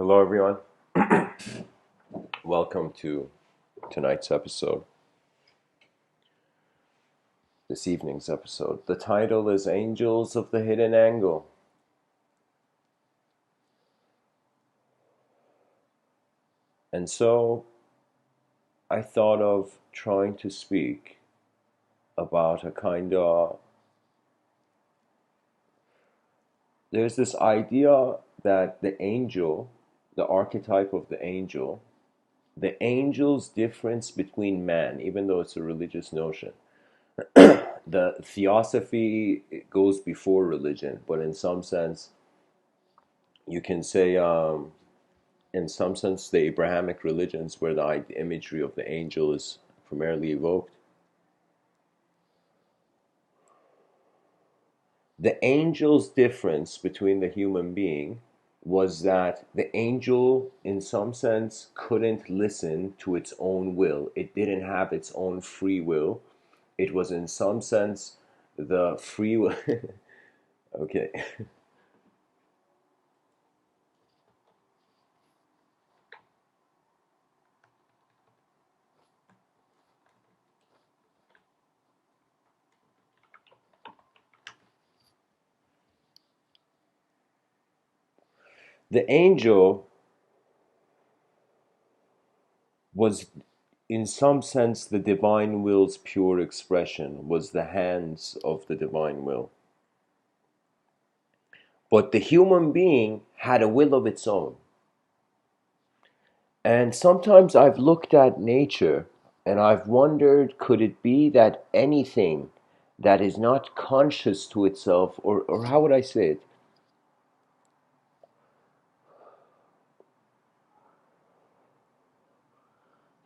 Hello, everyone. Welcome to tonight's episode, this evening's episode. The title is Angels of the Hidden Angle. And so I thought of trying to speak about a kind of. There's this idea that the angel, the archetype of the angel's difference between man, even though it's a religious notion. The theosophy goes before religion, but in some sense, you can say, in some sense, the Abrahamic religions, where the imagery of the angel is primarily evoked, the angel's difference between the human being was that the angel, in some sense, couldn't listen to its own will. It didn't have its own free will. It was, in some sense, the free will. Okay. The angel was, in some sense, the divine will's pure expression, was the hands of the divine will. But the human being had a will of its own. And sometimes I've looked at nature and I've wondered, could it be that anything that is not conscious to itself, or how would I say it?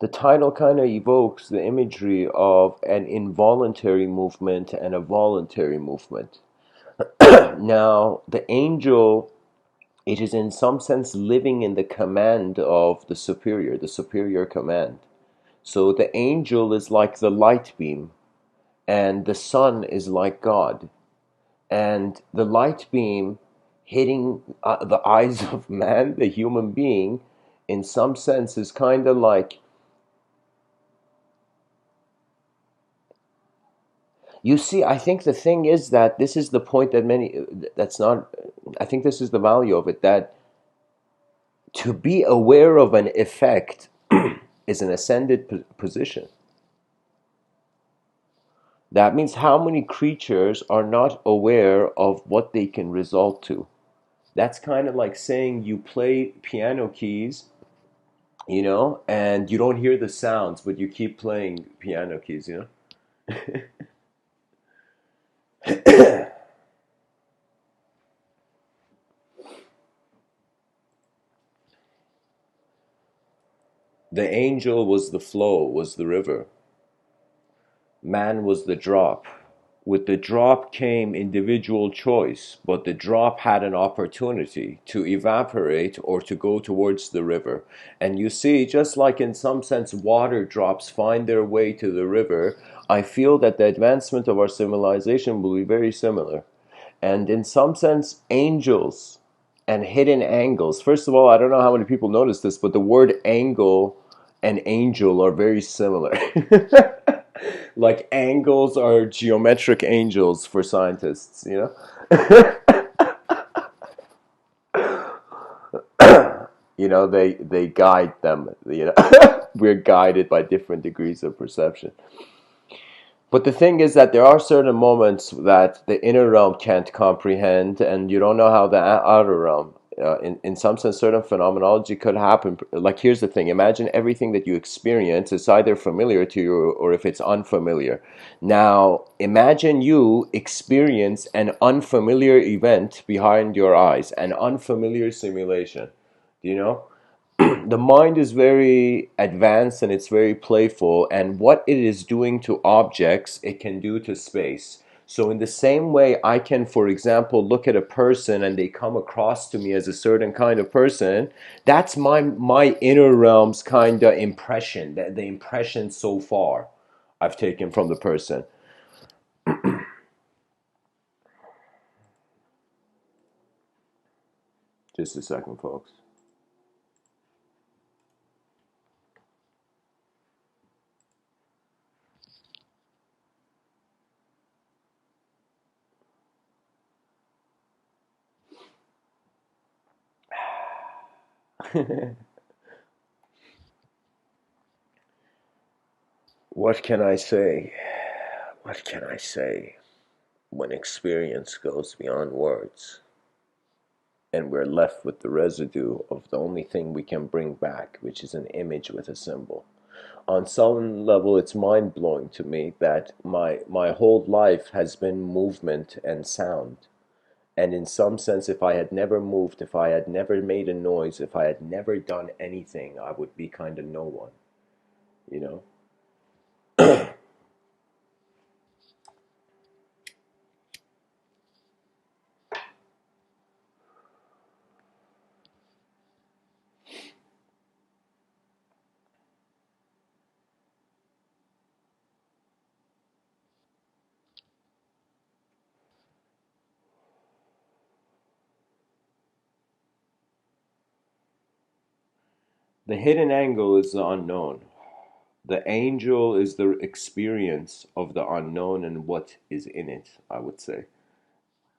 The title kind of evokes the imagery of an involuntary movement and a voluntary movement. Now, the angel, it is in some sense living in the command of the superior command. So the angel is like the light beam, and the sun is like God. And the light beam hitting the eyes of man, the human being, in some sense is kind of like, you see, I think the thing is that this is the point that that's not, I think this is the value of it, that to be aware of an effect is an ascended position. That means how many creatures are not aware of what they can result to. That's kind of like saying you play piano keys, and you don't hear the sounds, but you keep playing piano keys. The angel was the flow, was the river. Man was the drop. With the drop came individual choice, but the drop had an opportunity to evaporate or to go towards the river. And you see, just like in some sense water drops find their way to the river, I feel that the advancement of our civilization will be very similar. And in some sense, angels and hidden angles. First of all, I don't know how many people notice this, but the word angle and angel are very similar. Like angles are geometric angels for scientists. They guide them. We're guided by different degrees of perception. But the thing is that there are certain moments that the inner realm can't comprehend, and you don't know how the outer realm. In some sense, certain phenomenology could happen. Like, here's the thing: imagine everything that you experience is either familiar to you or if it's unfamiliar. Now, imagine you experience an unfamiliar event behind your eyes, an unfamiliar simulation. Do you know? The mind is very advanced and it's very playful, and what it is doing to objects it can do to space. So in the same way, I can, for example, look at a person and they come across to me as a certain kind of person. That's my inner realm's kind of impression, the impression so far I've taken from the person. Just a second, folks. What can I say? What can I say when experience goes beyond words and we're left with the residue of the only thing we can bring back, which is an image with a symbol? On some level, it's mind blowing to me that my whole life has been movement and sound. And in some sense, if I had never moved, if I had never made a noise, if I had never done anything, I would be kind of no one, you know? The hidden angle is the unknown. The angel is the experience of the unknown and what is in it, I would say.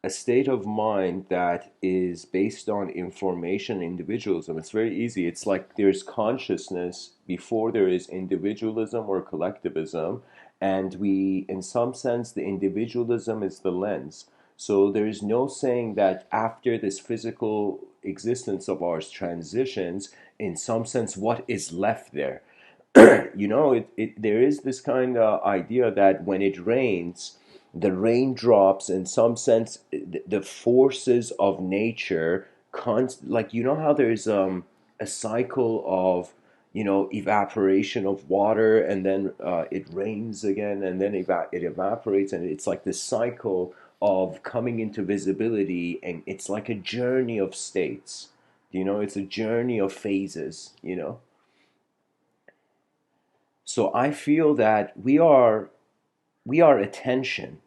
A state of mind that is based on information individualism. It's very easy. It's like there's consciousness before there is individualism or collectivism. And we, in some sense, the individualism is the lens. So there is no saying that after this physical existence of ours transitions, in some sense, what is left there? There is this kind of idea that when it rains, the raindrops, in some sense, the forces of nature, like how there's a cycle of evaporation of water, and then it rains again, and then it evaporates, and it's like this cycle of coming into visibility, and it's like a journey of states. It's a journey of phases. So I feel that we are attention,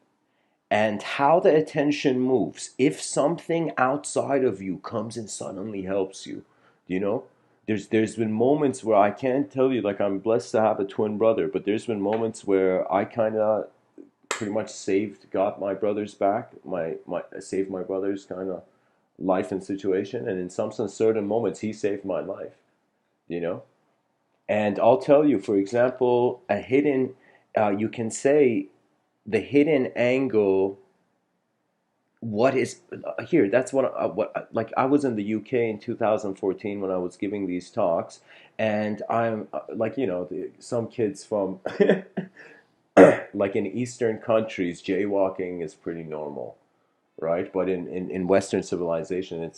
and how the attention moves. If something outside of you comes and suddenly helps you, you know, there's been moments where I can't tell you, like, I'm blessed to have a twin brother, but there's been moments where I kind of pretty much got my brother's back, my saved my brother's kind of life and situation, and in some sense, certain moments, he saved my life. You know, and I'll tell you, for example, you can say the hidden angle. What is here? That's like I was in the UK in 2014 when I was giving these talks, and I'm like, some kids from like in Eastern countries, jaywalking is pretty normal, right? But in Western civilization,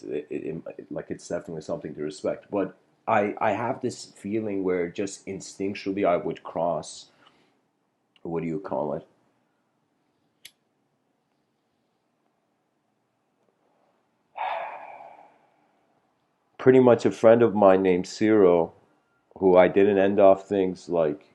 like it's definitely something to respect. But I have this feeling where just instinctually I would cross, what do you call it? Pretty much a friend of mine named Cyril, who I didn't end off things like,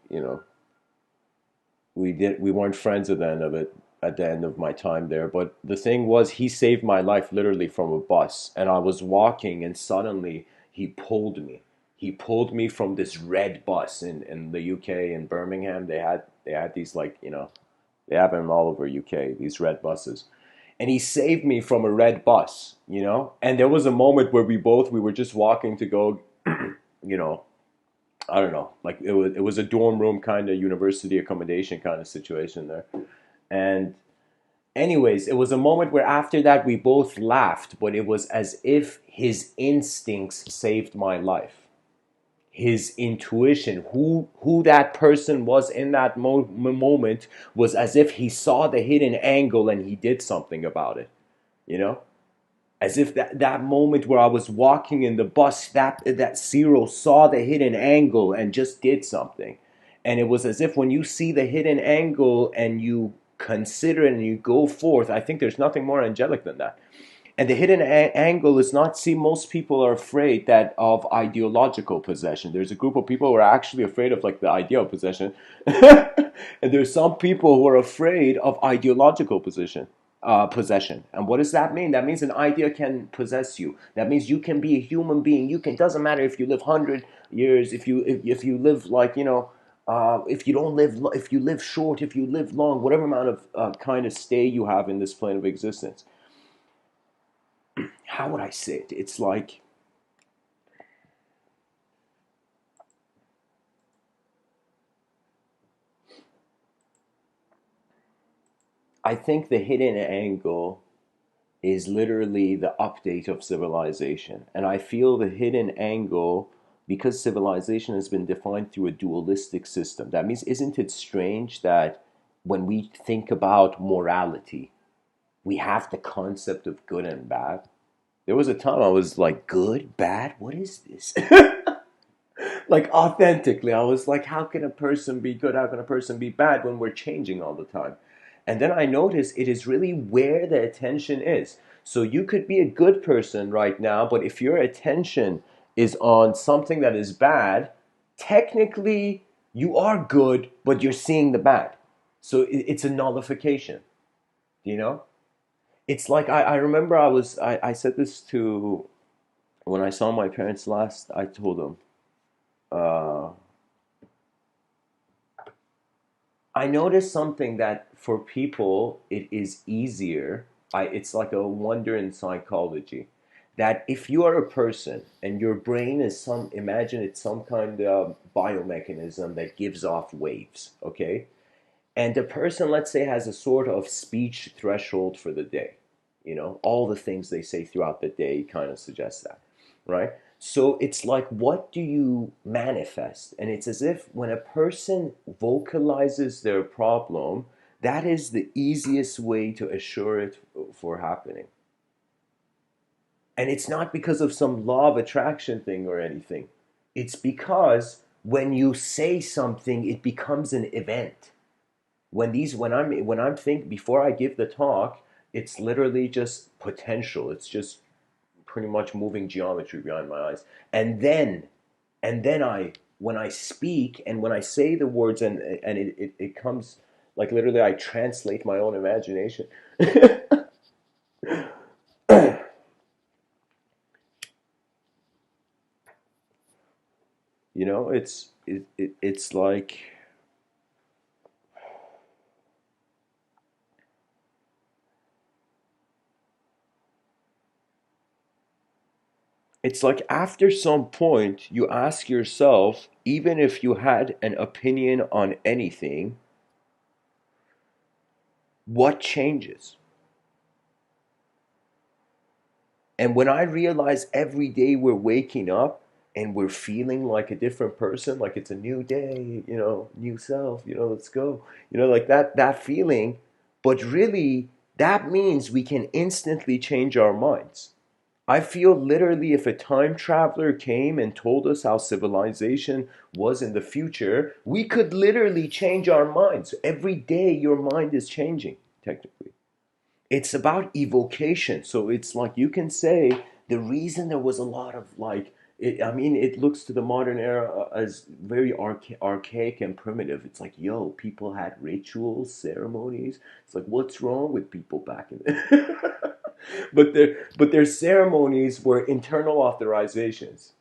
we weren't friends at the end of it, at the end of my time there. But the thing was, he saved my life literally from a bus, and I was walking, and suddenly he pulled me from this red bus in the UK, in Birmingham. They had these, like, they have them all over UK, these red buses. And he saved me from a red bus. And there was a moment where we were just walking to go, you know I don't know, like it was a dorm room kind of university accommodation kind of situation there. And anyways, it was a moment where after that we both laughed, but it was as if his instincts saved my life. His intuition, who that person was in that moment, was as if he saw the hidden angle and he did something about it. You know, as if that moment where I was walking in the bus, that Cyril saw the hidden angle and just did something. And it was as if when you see the hidden angle and you consider it and you go forth, I think there's nothing more angelic than that. And the hidden angle is not, see, most people are afraid that of ideological possession. There's a group of people who are actually afraid of, like, the idea of possession. And there's some people who are afraid of ideological possession. And what does that mean? That means an idea can possess you. That means you can be a human being. You can, doesn't matter if you live 100 years, if you live, like, if you don't live, if you live short, if you live long, whatever amount of kind of stay you have in this plane of existence. How would I say it? It's like I think the hidden angle is literally the update of civilization. And I feel the hidden angle, because civilization has been defined through a dualistic system. That means, isn't it strange that when we think about morality, we have the concept of good and bad? There was a time I was like, good, bad, what is this? Like, authentically, I was like, how can a person be good? How can a person be bad when we're changing all the time? And then I noticed it is really where the attention is. So you could be a good person right now, but if your attention is on something that is bad, technically you are good, but you're seeing the bad. So it's a nullification, you know? It's like I remember I said this to when I saw my parents last. I told them, uh, I noticed something that for people it is easier. It's like a wonder in psychology that if you are a person and your brain is imagine it's some kind of biomechanism that gives off waves, okay? And the person, let's say, has a sort of speech threshold for the day. All the things they say throughout the day kind of suggest that, right? So it's like, what do you manifest? And it's as if when a person vocalizes their problem, that is the easiest way to assure it for happening. And it's not because of some law of attraction thing or anything. It's because when you say something, it becomes an event. When I'm think before I give the talk, it's literally just potential. It's just pretty much moving geometry behind my eyes. And then I when I speak and when I say the words, and it comes like literally I translate my own imagination. It's like, after some point you ask yourself, even if you had an opinion on anything, what changes? And when I realize every day we're waking up and we're feeling like a different person, like it's a new day, new self, let's go, like that feeling, but really that means we can instantly change our minds. I feel literally if a time traveler came and told us how civilization was in the future, we could literally change our minds. Every day your mind is changing, technically. It's about evocation. So it's like you can say the reason there was a lot of I mean, it looks to the modern era as very archaic and primitive. It's like, yo, people had rituals, ceremonies. It's like, what's wrong with people back in the but their ceremonies were internal authorizations.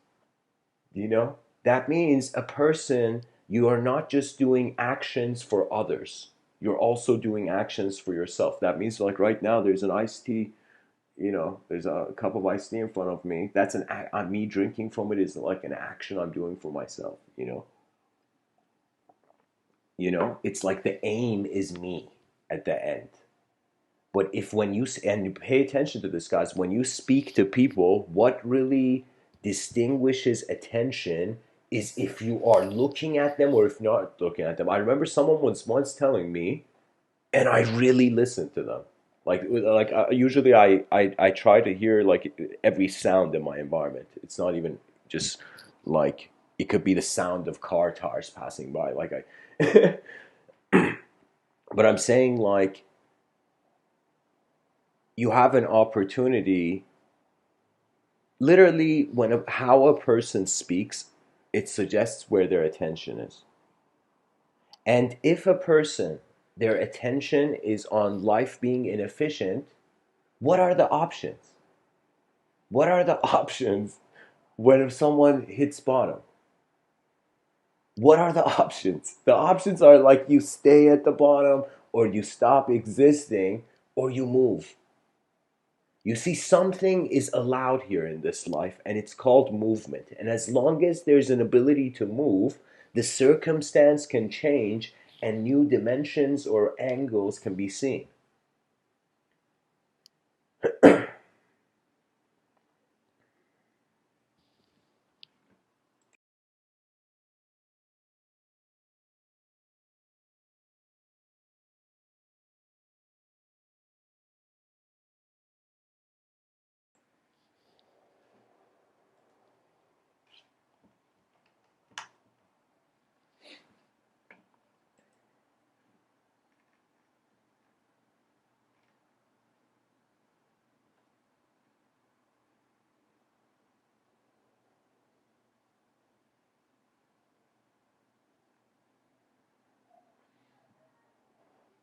That means a person, you are not just doing actions for others, you're also doing actions for yourself. That means, like, right now there's an iced tea, there's a cup of iced tea in front of me. That's me drinking from it is like an action I'm doing for myself. It's like the aim is me at the end. But if when you and you pay attention to this, guys, when you speak to people, what really distinguishes attention is if you are looking at them or if not looking at them. I remember someone was once telling me, and I really listened to them. Usually I try to hear like every sound in my environment. It's not even just like it could be the sound of car tires passing by. But I'm saying, like, you have an opportunity. Literally, how a person speaks, it suggests where their attention is. And if a person, their attention is on life being inefficient, what are the options? What are the options when if someone hits bottom? What are the options? The options are like you stay at the bottom, or you stop existing, or you move. You see, something is allowed here in this life, and it's called movement. And as long as there's an ability to move, the circumstance can change and new dimensions or angles can be seen.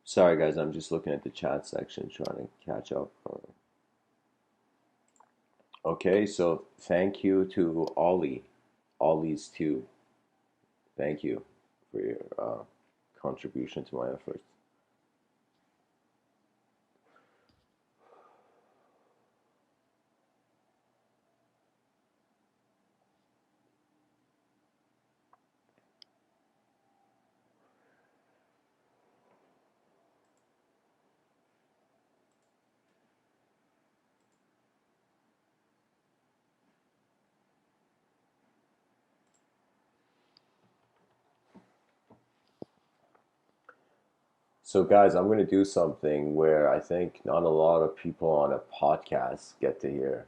Sorry, guys, I'm just looking at the chat section trying to catch up. Okay, so thank you to Ollie. Ollie's too. Thank you for your contribution to my efforts. So, guys, I'm going to do something where I think not a lot of people on a podcast get to hear.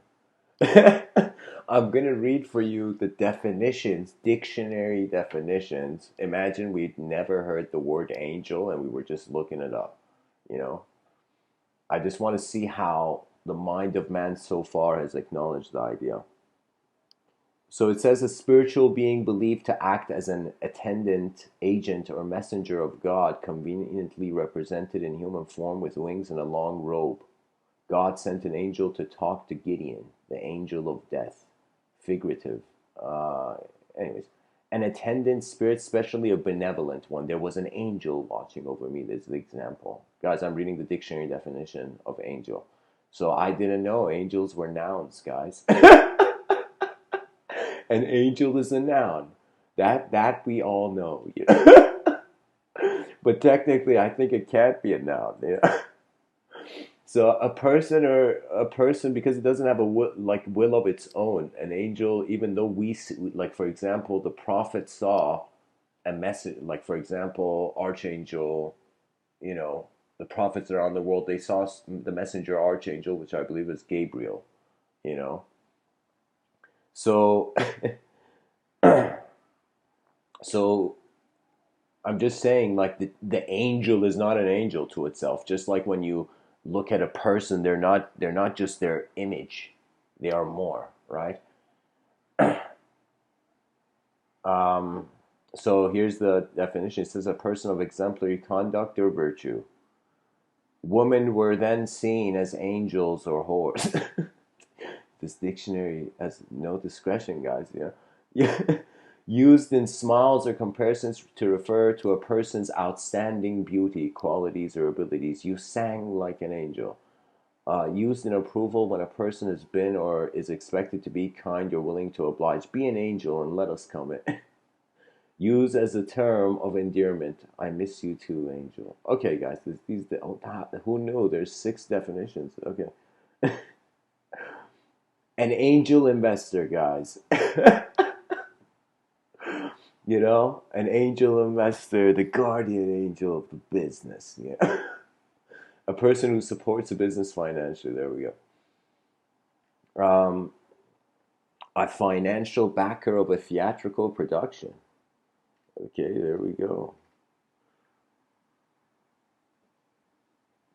I'm going to read for you the definitions, dictionary definitions. Imagine we'd never heard the word angel and we were just looking it up. You know, I just want to see how the mind of man so far has acknowledged the idea. So it says a spiritual being believed to act as an attendant, agent, or messenger of God, conveniently represented in human form with wings and a long robe. God sent an angel to talk to Gideon, the angel of death. Figurative. Uh, anyways, an attendant spirit, especially a benevolent one. There was an angel watching over me. This is the example. Guys, I'm reading the dictionary definition of angel. So I didn't know angels were nouns, guys. An angel is a noun. That we all know. You know? But technically, I think it can't be a noun. You know? So a person because it doesn't have a will of its own. An angel, even though we see, like for example, the prophet saw a message. Like for example, archangel. You know, the prophets around the world they saw the messenger archangel, which I believe is Gabriel. You know, so so I'm just saying, like the angel is not an angel to itself. Just like when you look at a person, they're not just their image; they are more, right? Um, so here's the definition. It says a person of exemplary conduct or virtue. Women were then seen as angels or whores. This dictionary has no discretion, guys. Yeah, yeah. Used in smiles or comparisons to refer to a person's outstanding beauty, qualities, or abilities. You sang like an angel. Used in approval when a person has been or is expected to be kind or willing to oblige. Be an angel and let us come in. Used as a term of endearment. I miss you too, angel. Okay, guys, who knew? There's 6 definitions. Okay. An angel investor, guys. You know, an angel investor, the guardian angel of the business. Yeah. A person who supports a business financially. There we go. A financial backer of a theatrical production. Okay, there we go.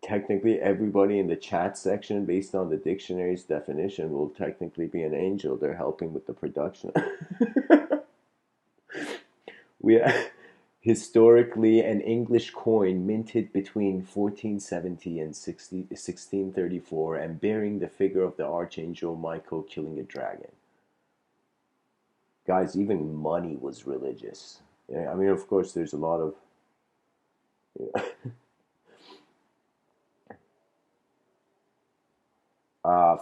Technically, everybody in the chat section, based on the dictionary's definition, will technically be an angel. They're helping with the production. We historically an English coin minted between 1470 and 1634 and bearing the figure of the archangel Michael killing a dragon. Guys, even money was religious. Yeah, I mean, of course, there's a lot of. Yeah.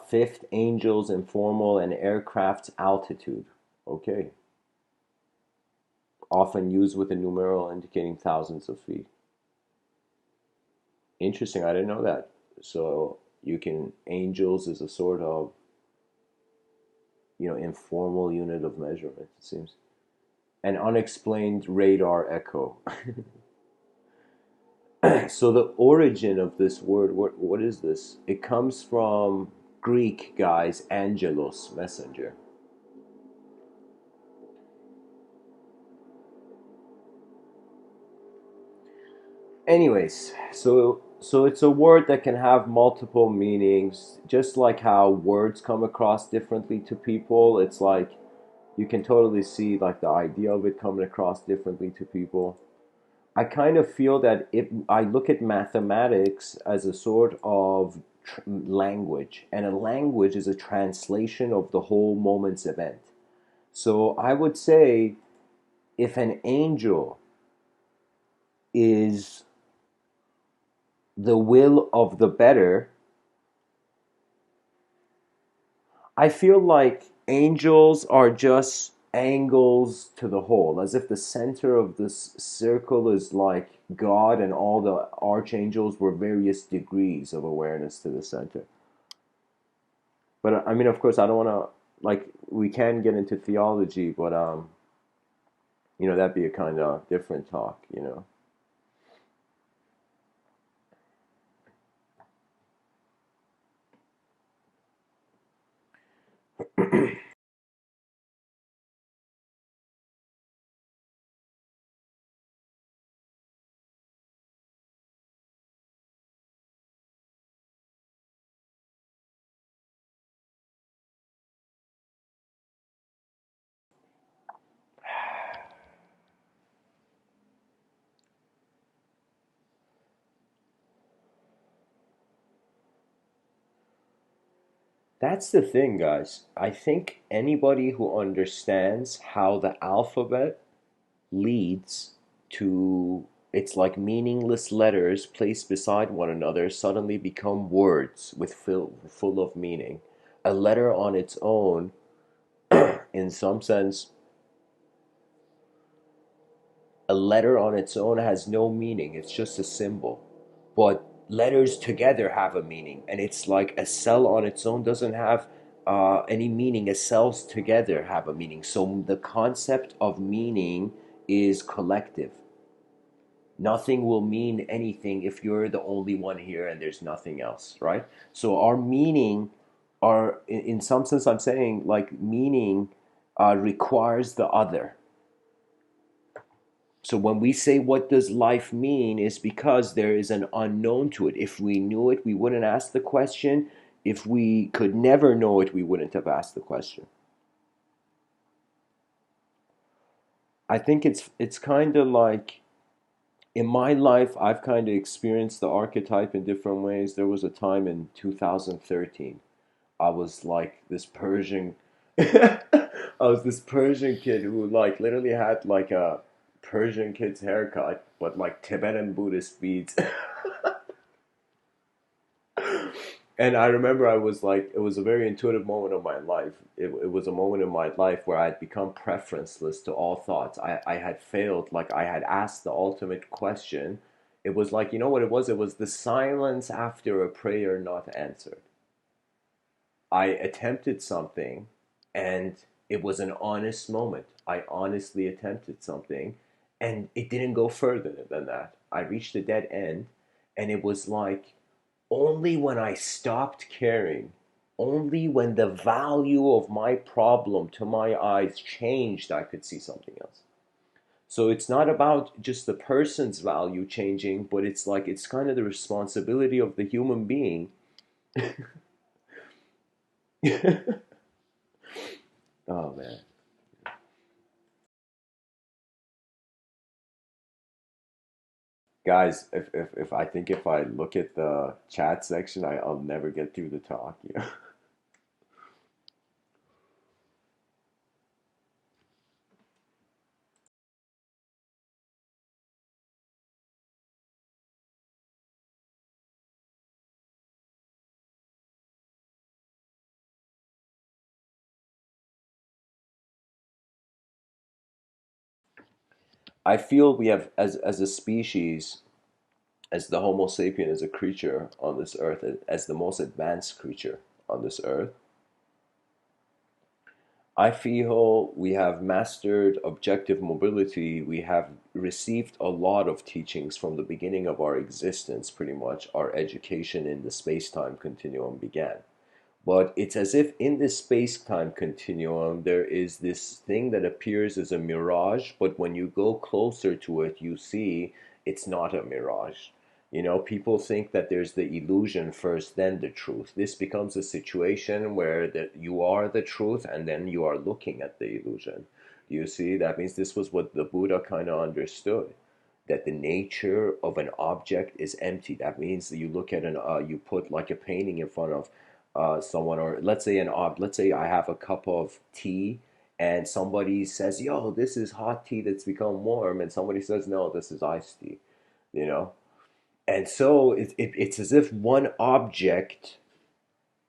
Fifth, angels, informal, and aircraft's altitude. Okay. Often used with a numeral indicating thousands of feet. Interesting, I didn't know that. So you can, angels is a sort of, informal unit of measurement, it seems. An unexplained radar echo. So the origin of this word, what is this? It comes from Greek, guys, angelos, messenger. Anyways, so it's a word that can have multiple meanings, just like how words come across differently to people. It's like you can totally see like the idea of it coming across differently to people. I kind of feel that I look at mathematics as a sort of language, and a language is a translation of the whole moment's event. So I would say if an angel is the will of the better, I feel like angels are just angles to the whole, as if the center of this circle is like God and all the archangels were various degrees of awareness to the center. But I mean, of course, I don't want to, like, we can get into theology, but that'd be a kind of different talk. That's the thing, guys. I think anybody who understands how the alphabet leads to, it's like meaningless letters placed beside one another suddenly become words with full of meaning. A letter on its own, in some sense, a letter on its own has no meaning. It's just a symbol. But letters together have a meaning. And it's like a cell on its own doesn't have any meaning. A cells together have a meaning. So the concept of meaning is collective. Nothing will mean anything if you're the only one here and there's nothing else, right? So our meaning, our in some sense, I'm saying like meaning requires the other. So when we say what does life mean is because there is an unknown to it. If we knew it, we wouldn't ask the question. If we could never know it, we wouldn't have asked the question. I think it's kind of like in my life, I've kind of experienced the archetype in different ways. There was a time in 2013, I was like this Persian, I was this Persian kid who like literally had like a Persian kid's haircut, but like Tibetan Buddhist beads. And I remember I was like, it was a very intuitive moment of my life. It was a moment in my life where I had become preferenceless to all thoughts. I had failed, like I had asked the ultimate question. It was like, you know what it was? It was the silence after a prayer not answered. I attempted something and it was an honest moment. I honestly attempted something and it didn't go further than that. I reached a dead end and it was like only when I stopped caring, only when the value of my problem to my eyes changed, I could see something else. So it's not about just the person's value changing, but it's like it's kind of the responsibility of the human being. Oh man. Guys, if I think if I look at the chat section, I'll never get through the talk. I feel we have, as a species, as the Homo sapien, as a creature on this earth, as the most advanced creature on this earth, I feel we have mastered objective mobility. We have received a lot of teachings from the beginning of our existence, pretty much. Our education in the space time continuum began. But it's as if in this space time continuum, there is this thing that appears as a mirage, but when you go closer to it, you see it's not a mirage. People think that there's the illusion first, then the truth. This becomes a situation where that you are the truth and then you are looking at the illusion. You see, that means this was what the Buddha kind of understood. that the nature of an object is empty. That means that you look at you put like a painting in front of someone, or let's say let's say I have a cup of tea, and somebody says, "Yo, this is hot tea that's become warm," and somebody says, "No, this is iced tea," you know. And so it's as if one object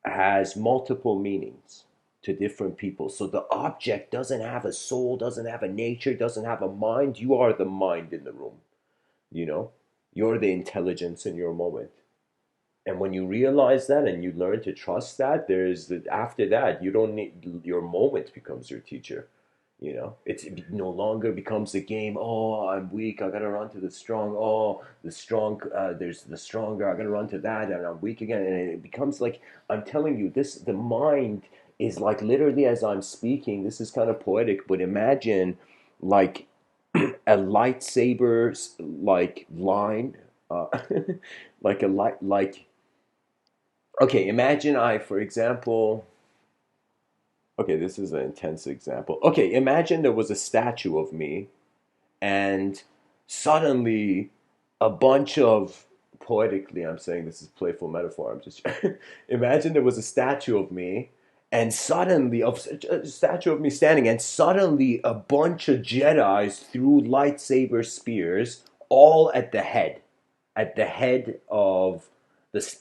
has multiple meanings to different people. So the object doesn't have a soul, doesn't have a nature, doesn't have a mind. You are the mind in the room, you know? You're the intelligence in your moment. And when you realize that and you learn to trust that, after that, you don't need, your moment becomes your teacher. It no longer becomes a game. Oh, I'm weak. I gotta run to the strong. Oh, the strong. There's the stronger. I gotta run to that, and I'm weak again. And it becomes like, I'm telling you, this the mind is like, literally as I'm speaking. This is kind of poetic, but imagine like a lightsaber like line, uh, like a light like. Okay, imagine for example. Okay, this is an intense example. Okay, imagine there was a statue of me, and suddenly a bunch of, poetically, I'm saying this is playful metaphor. I'm just imagine there was a statue of me, and suddenly a statue of me standing, and suddenly a bunch of Jedi's threw lightsaber spears all at the head of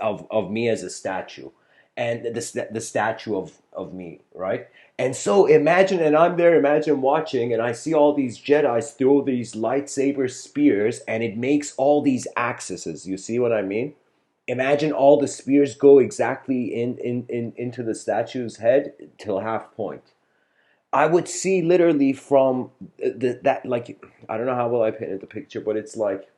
of me as a statue, and the statue of me, right? And so imagine, and I'm there, imagine watching, and I see all these Jedi's throw these lightsaber spears, and it makes all these axes. You see what I mean? Imagine all the spears go exactly into the statue's head till half point. I would see literally from that, like, I don't know how well I painted the picture, but it's like,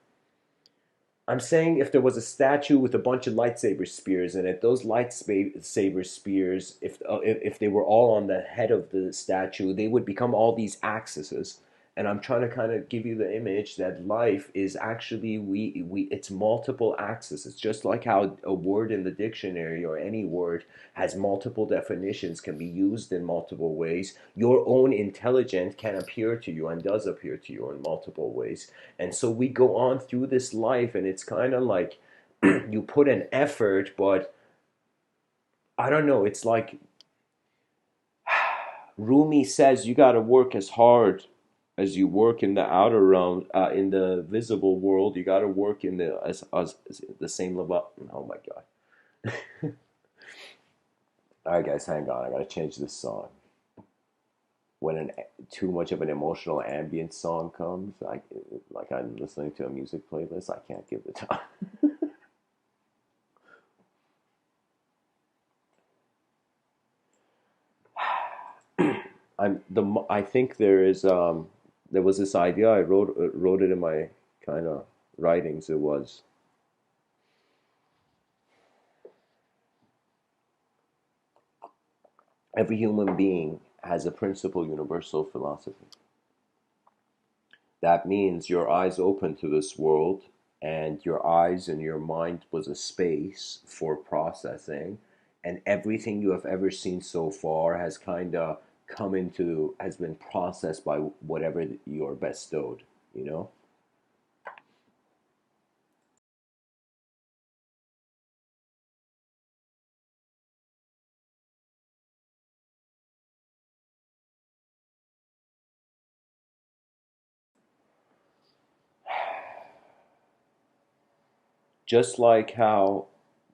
I'm saying if there was a statue with a bunch of lightsaber spears in it, those lightsaber spears, if they were all on the head of the statue, they would become all these axes. And I'm trying to kind of give you the image that life is actually, we it's multiple axes. It's just like how a word in the dictionary, or any word, has multiple definitions, can be used in multiple ways. Your own intelligence can appear to you, and does appear to you, in multiple ways. And so we go on through this life, and it's kind of like you put an effort, but I don't know, it's like Rumi says, you got to work as hard as you work in the outer realm, in the visible world. You got to work in as the same level. Oh my God. All right, guys, hang on. I got to change this song. When too much of an emotional ambient song comes, like I'm listening to a music playlist, I can't give the time. I think there was this idea, I wrote it in my kind of writings. It was, every human being has a principal universal philosophy. That means your eyes open to this world, and your eyes and your mind was a space for processing, and everything you have ever seen so far has kind of has been processed by whatever you're bestowed, you know? Just like how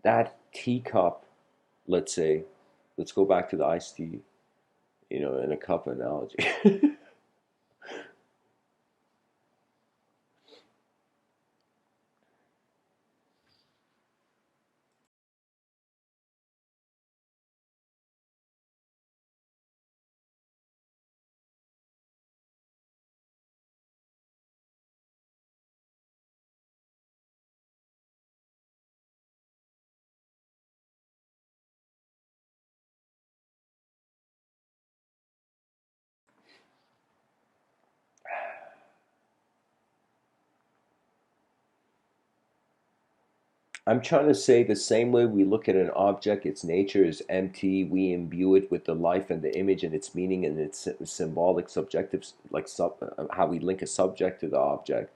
that teacup, let's say, let's go back to the iced tea, in a cup analogy. I'm trying to say, the same way we look at an object, its nature is empty, we imbue it with the life and the image and its meaning and its symbolic subjective, like how we link a subject to the object.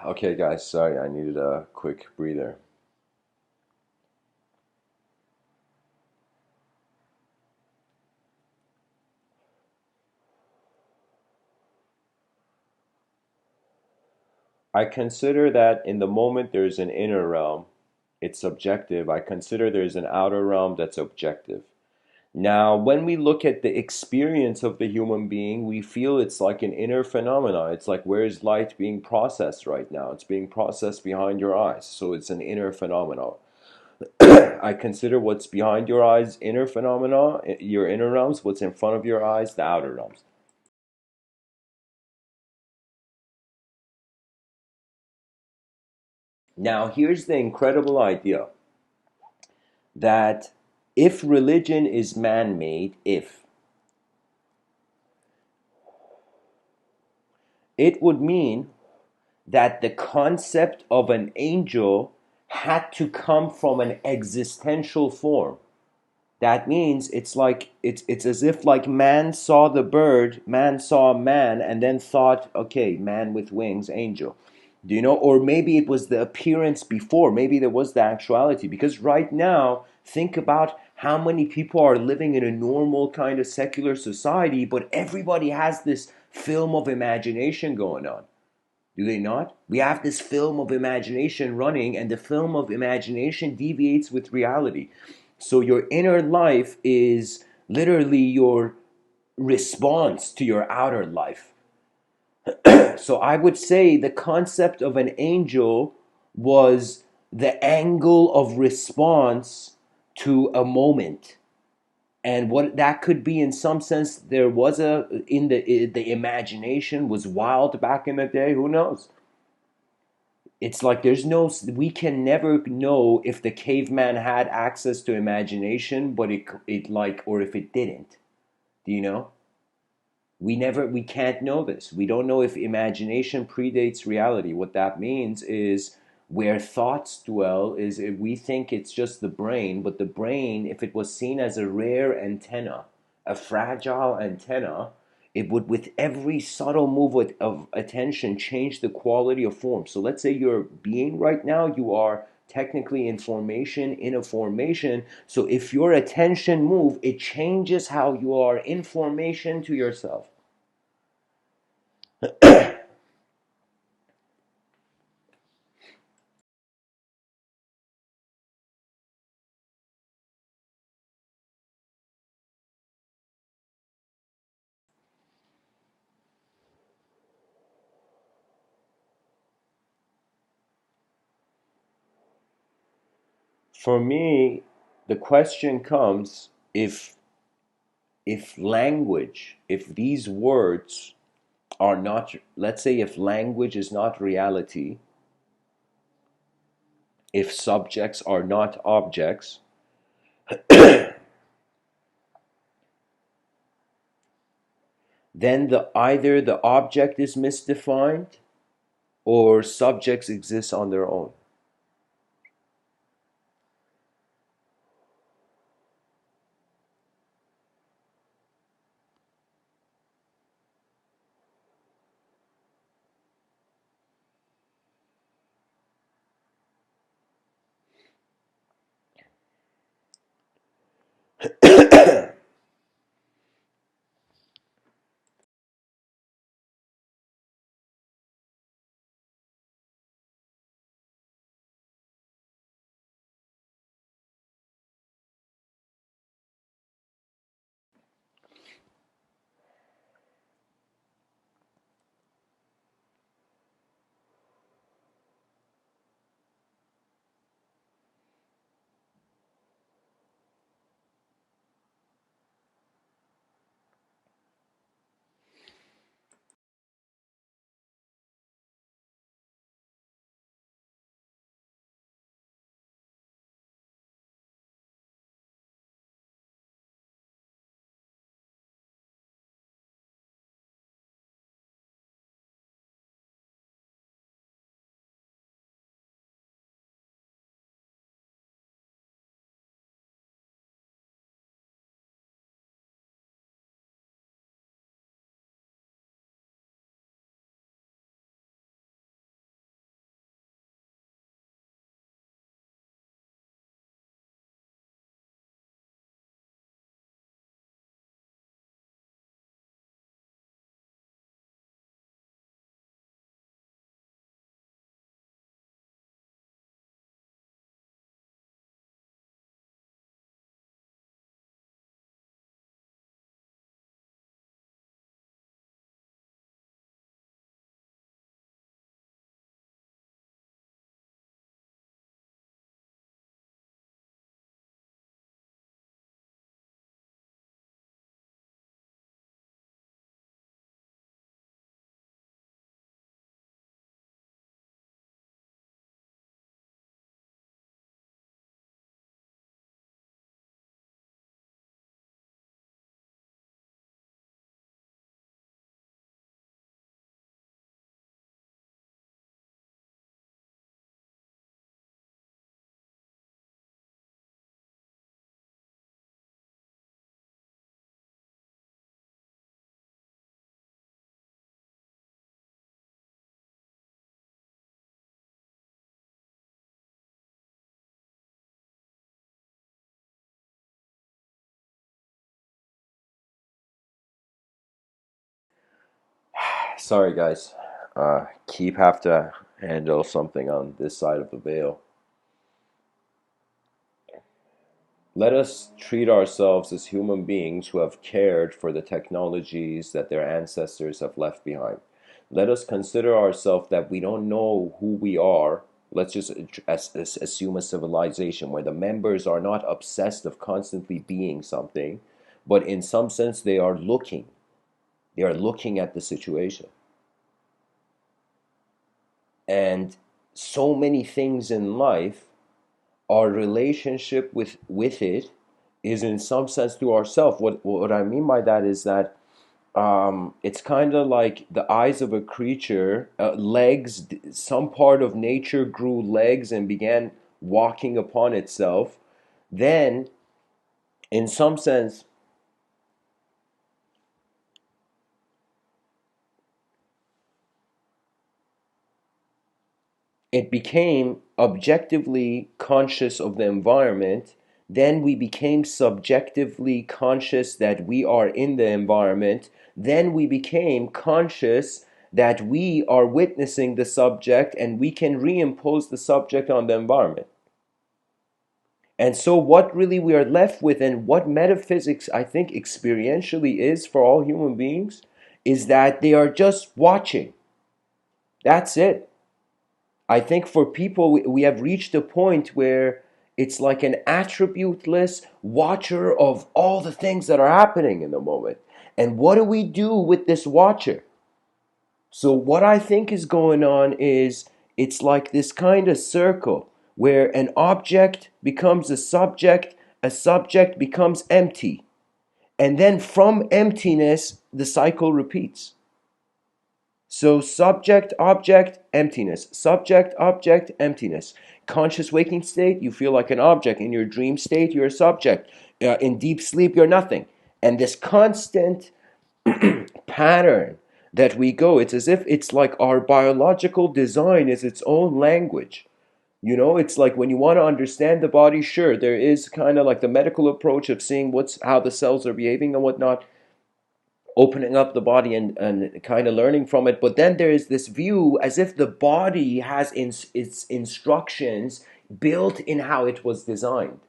Okay, guys, sorry, I needed a quick breather. I consider that in the moment there's an inner realm, it's subjective. I consider there's an outer realm that's objective. Now, when we look at the experience of the human being, we feel it's like an inner phenomena. It's like, where's light being processed right now? It's being processed behind your eyes. So it's an inner phenomena. I consider what's behind your eyes inner phenomena, your inner realms, what's in front of your eyes, the outer realms. Now, here's the incredible idea that if religion is man made, if it would mean that the concept of an angel had to come from an existential form. That means it's as if like man saw the bird, man saw man, and then thought, okay, man with wings, angel. Do you know? Or maybe it was the appearance before. Maybe there was the actuality. Because right now, think about how many people are living in a normal kind of secular society, but everybody has this film of imagination going on. Do they not? We have this film of imagination running, and the film of imagination deviates with reality. So your inner life is literally your response to your outer life. So I would say the concept of an angel was the angle of response to a moment. And what that could be, in some sense, there was a in the imagination was wild back in the day. Who knows? It's like there's no, we can never know if the caveman had access to imagination, but it like, or if it didn't. Do you know? We can't know this. We don't know if imagination predates reality. What that means is where thoughts dwell is if we think it's just the brain, but the brain, if it was seen as a rare antenna, a fragile antenna, it would, with every subtle move of attention, change the quality of form. So let's say you're being right now, you are technically in formation, in a formation. So if your attention move, it changes how you are in formation to yourself. For me, the question comes if language, if these words are not, let's say if language is not reality, if subjects are not objects, then either the object is misdefined or subjects exist on their own. Sorry, guys. Keep have to handle something on this side of the veil. Let us treat ourselves as human beings who have cared for the technologies that their ancestors have left behind. Let us consider ourselves that we don't know who we are. Let's just assume a civilization where the members are not obsessed of constantly being something, but in some sense they are looking. They are looking at the situation. And so many things in life, our relationship with it is in some sense to ourself. What I mean by that is that it's kind of like the eyes of a creature, legs. Some part of nature grew legs and began walking upon itself. Then, in some sense, it became objectively conscious of the environment. Then we became subjectively conscious that we are in the environment. Then we became conscious that we are witnessing the subject and we can reimpose the subject on the environment. And so, what really we are left with, and what metaphysics, I think, experientially is for all human beings, is that they are just watching. That's it. I think for people, we have reached a point where it's like an attributeless watcher of all the things that are happening in the moment. And what do we do with this watcher? So, what I think is going on is it's like this kind of circle where an object becomes a subject becomes empty. And then from emptiness, the cycle repeats. So subject, object, emptiness. Subject, object, emptiness. Conscious waking state, you feel like an object. In your dream state, you're a subject. In deep sleep, you're nothing. And this constant pattern that we go, it's as if it's like our biological design is its own language. You know, it's like when you want to understand the body, sure, there is kind of like the medical approach of seeing what's how the cells are behaving and whatnot, opening up the body and kind of learning from it. But then there is this view as if the body has its instructions built in how it was designed.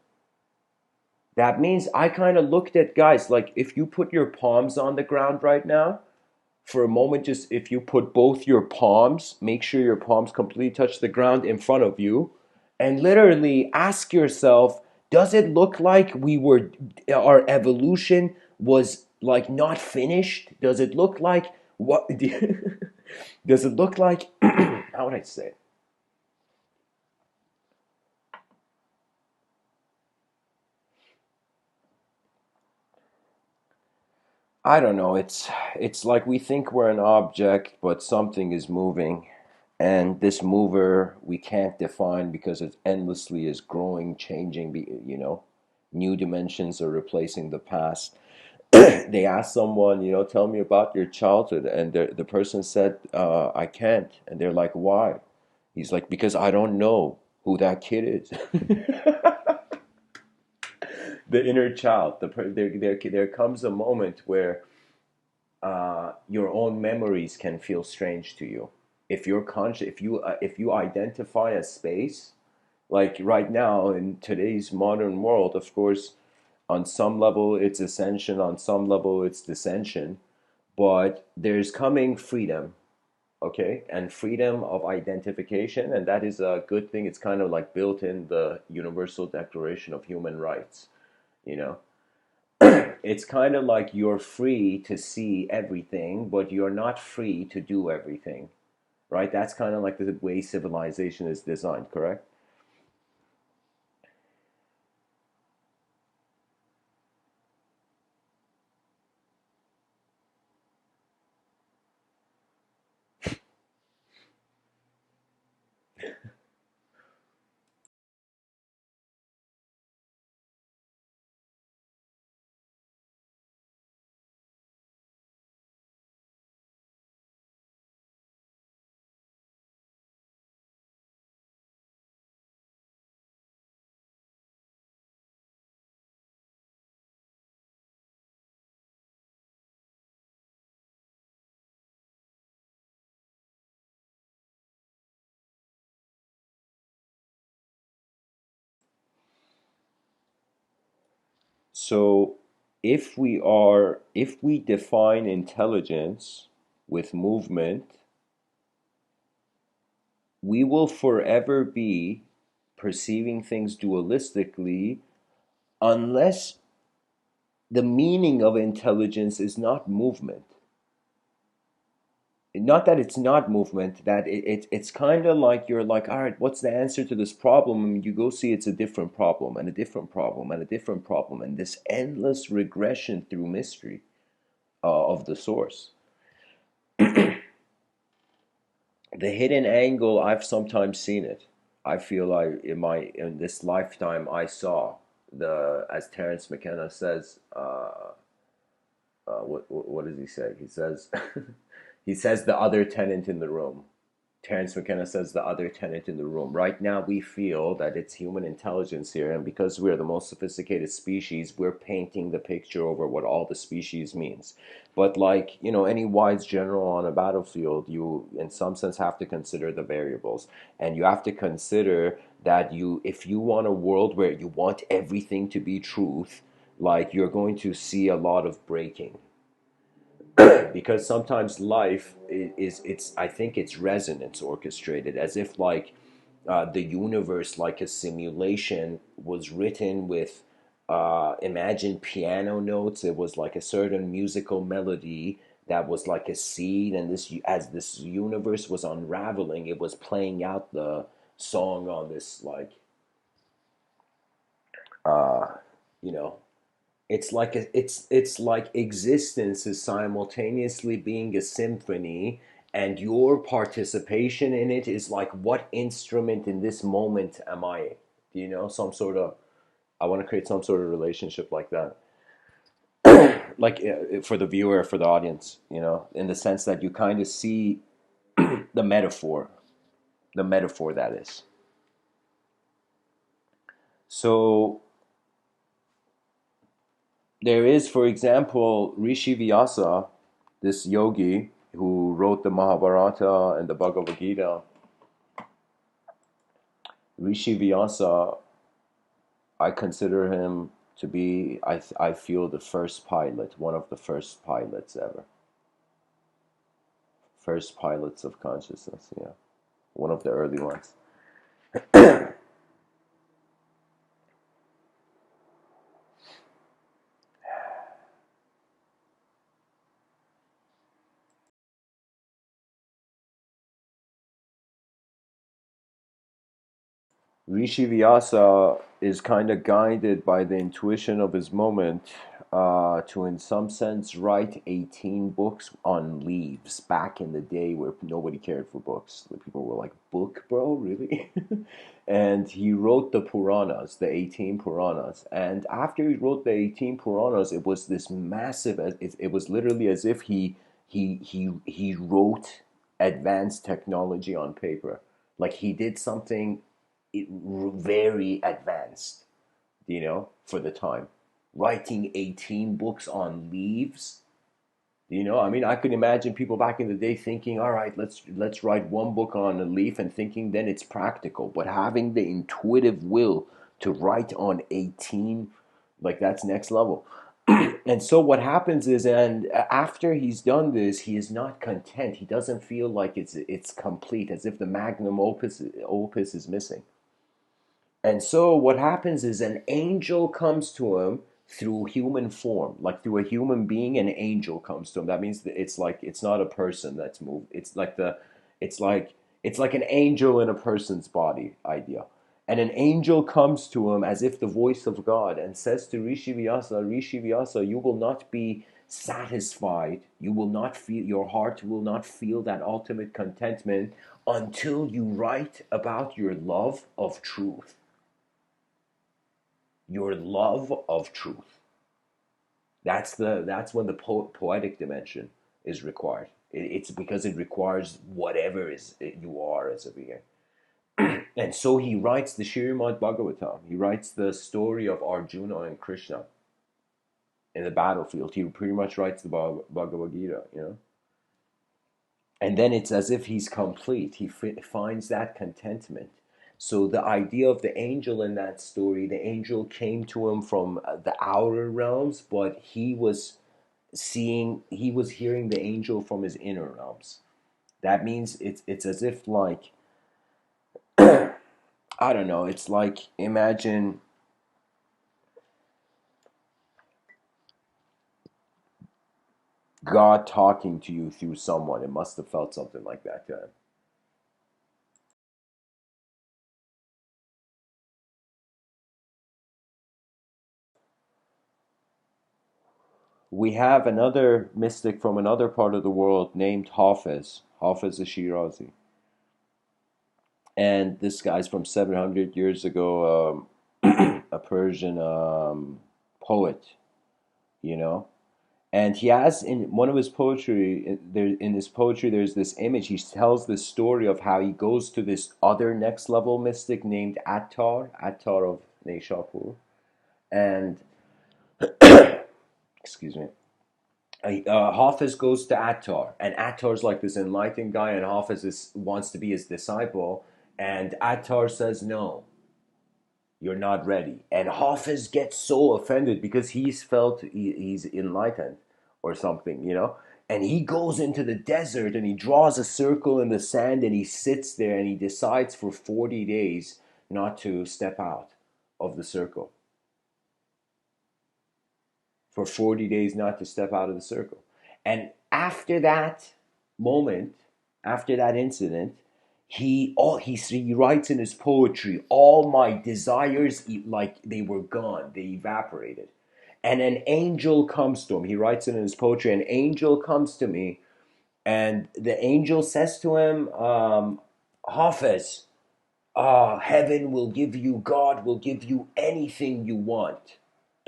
That means I kind of looked at guys like if you put your palms on the ground right now, for a moment, just if you put both your palms, make sure your palms completely touch the ground in front of you, and literally ask yourself, does it look like our evolution was like not finished? Does it look like what? Does it look like, how would I say it? I don't know. It's like we think we're an object, but something is moving, and this mover we can't define because it endlessly is growing, changing. New dimensions are replacing the past. They asked someone, tell me about your childhood, and the person said, I can't, and they're like, why? He's like, because I don't know who that kid is. The inner child. There comes a moment where your own memories can feel strange to you. If you're conscious, if you identify a space, like right now in today's modern world, of course, on some level it's ascension, on some level it's descension, but there's coming freedom, okay, and freedom of identification, and that is a good thing. It's kind of like built in the Universal Declaration of Human Rights, you know. It's kind of like you're free to see everything, but you're not free to do everything, right? That's kind of like the way civilization is designed, correct? So if we define intelligence with movement, we will forever be perceiving things dualistically unless the meaning of intelligence is not movement. Not that it's not movement, that it's kind of like you're like, all right, what's the answer to this problem? And you go see it's a different problem and a different problem and a different problem, and this endless regression through mystery of the source. The hidden angle, I've sometimes seen it. I feel like in this lifetime I saw the, as Terence McKenna says, what does he say? He says he says the other tenant in the room. Terence McKenna says the other tenant in the room. Right now, we feel that it's human intelligence here, and because we're the most sophisticated species, we're painting the picture over what all the species means. But like, any wise general on a battlefield, you, in some sense, have to consider the variables, and you have to consider that if you want a world where you want everything to be truth, like you're going to see a lot of breaking because sometimes life is it's I think it's resonance orchestrated as if like the universe like a simulation was written with imagined piano notes. It was like a certain musical melody that was like a seed, and this as this universe was unraveling, it was playing out the song on this like uh you know it's like existence is simultaneously being a symphony, and your participation in it is like, what instrument in this moment am I? Some sort of, I want to create some sort of relationship like that, like for the viewer, for the audience, in the sense that you kind of see the metaphor, that is. So there is, for example, Rishi Vyasa, this yogi who wrote the Mahabharata and the Bhagavad Gita. Rishi Vyasa, I consider him to be, I feel, the first pilot, one of the first pilots ever. First pilots of consciousness, yeah. One of the early ones. Rishi Vyasa is kind of guided by the intuition of his moment to, in some sense, write 18 books on leaves back in the day where nobody cared for books. The people were like, book, bro? Really? And he wrote the Puranas, the 18 Puranas. And after he wrote the 18 Puranas, it was this massive, it was literally as if he wrote advanced technology on paper. Like he did something very advanced, for the time. Writing 18 books on leaves. I mean, I could imagine people back in the day thinking, all right, let's write one book on a leaf, and thinking then it's practical. But having the intuitive will to write on 18, like that's next level. And so what happens is, and after he's done this, he is not content. He doesn't feel like it's complete, as if the magnum opus is missing. And so what happens is an angel comes to him through human form, like through a human being. An angel comes to him. That means that it's like it's not a person that's moved. It's like an angel in a person's body idea. And an angel comes to him as if the voice of God and says to Rishi Vyasa, you will not be satisfied. You will not feel, your heart will not feel that ultimate contentment until you write about your love of truth. Your love of truth. That's when the poetic dimension is required. It's because it requires whatever is you are as a being. And so he writes the Srimad Bhagavatam. He writes the story of Arjuna and Krishna in the battlefield. He pretty much writes the Bhagavad Gita. And then it's as if he's complete. He finds that contentment. So the idea of the angel in that story, the angel came to him from the outer realms, but he was hearing the angel from his inner realms. That means it's as if like I don't know, it's like imagine God talking to you through someone. It must have felt something like that to him. We have another mystic from another part of the world named Hafiz Shirazi. And this guy's from 700 years ago, a Persian poet, you know. And he has in one of his poetry, there in his poetry, there's this image. He tells this story of how he goes to this other next level mystic named Attar of Nishapur, and excuse me, Hafiz goes to Attar, and Attar's like this enlightened guy, and wants to be his disciple, and Attar says no, you're not ready. And Hafiz gets so offended because he's enlightened or something, you know? And he goes into the desert and he draws a circle in the sand and he sits there and he decides for 40 days not to step out of the circle. For 40 days not to step out of the circle. And after that moment, after that incident, he writes in his poetry, all my desires like they were gone, they evaporated. And an angel comes to him. He writes it in his poetry. An angel comes to me, and the angel says to him, Hafiz, heaven will give you, God will give you anything you want.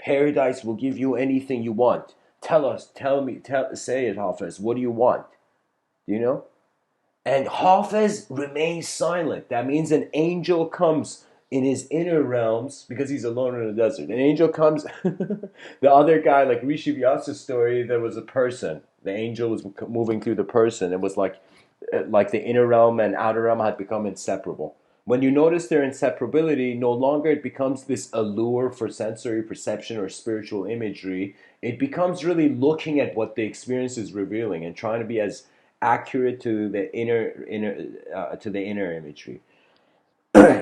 Paradise will give you anything you want. Say it, Hafiz. What do you want? You know? And Hafiz remains silent. That means an angel comes in his inner realms because he's alone in the desert. An angel comes. The other guy, like Rishi Vyasa's story, there was a person. The angel was moving through the person. It was like the inner realm and outer realm had become inseparable. When you notice their inseparability, no longer it becomes this allure for sensory perception or spiritual imagery. It becomes really looking at what the experience is revealing and trying to be as accurate to the inner imagery.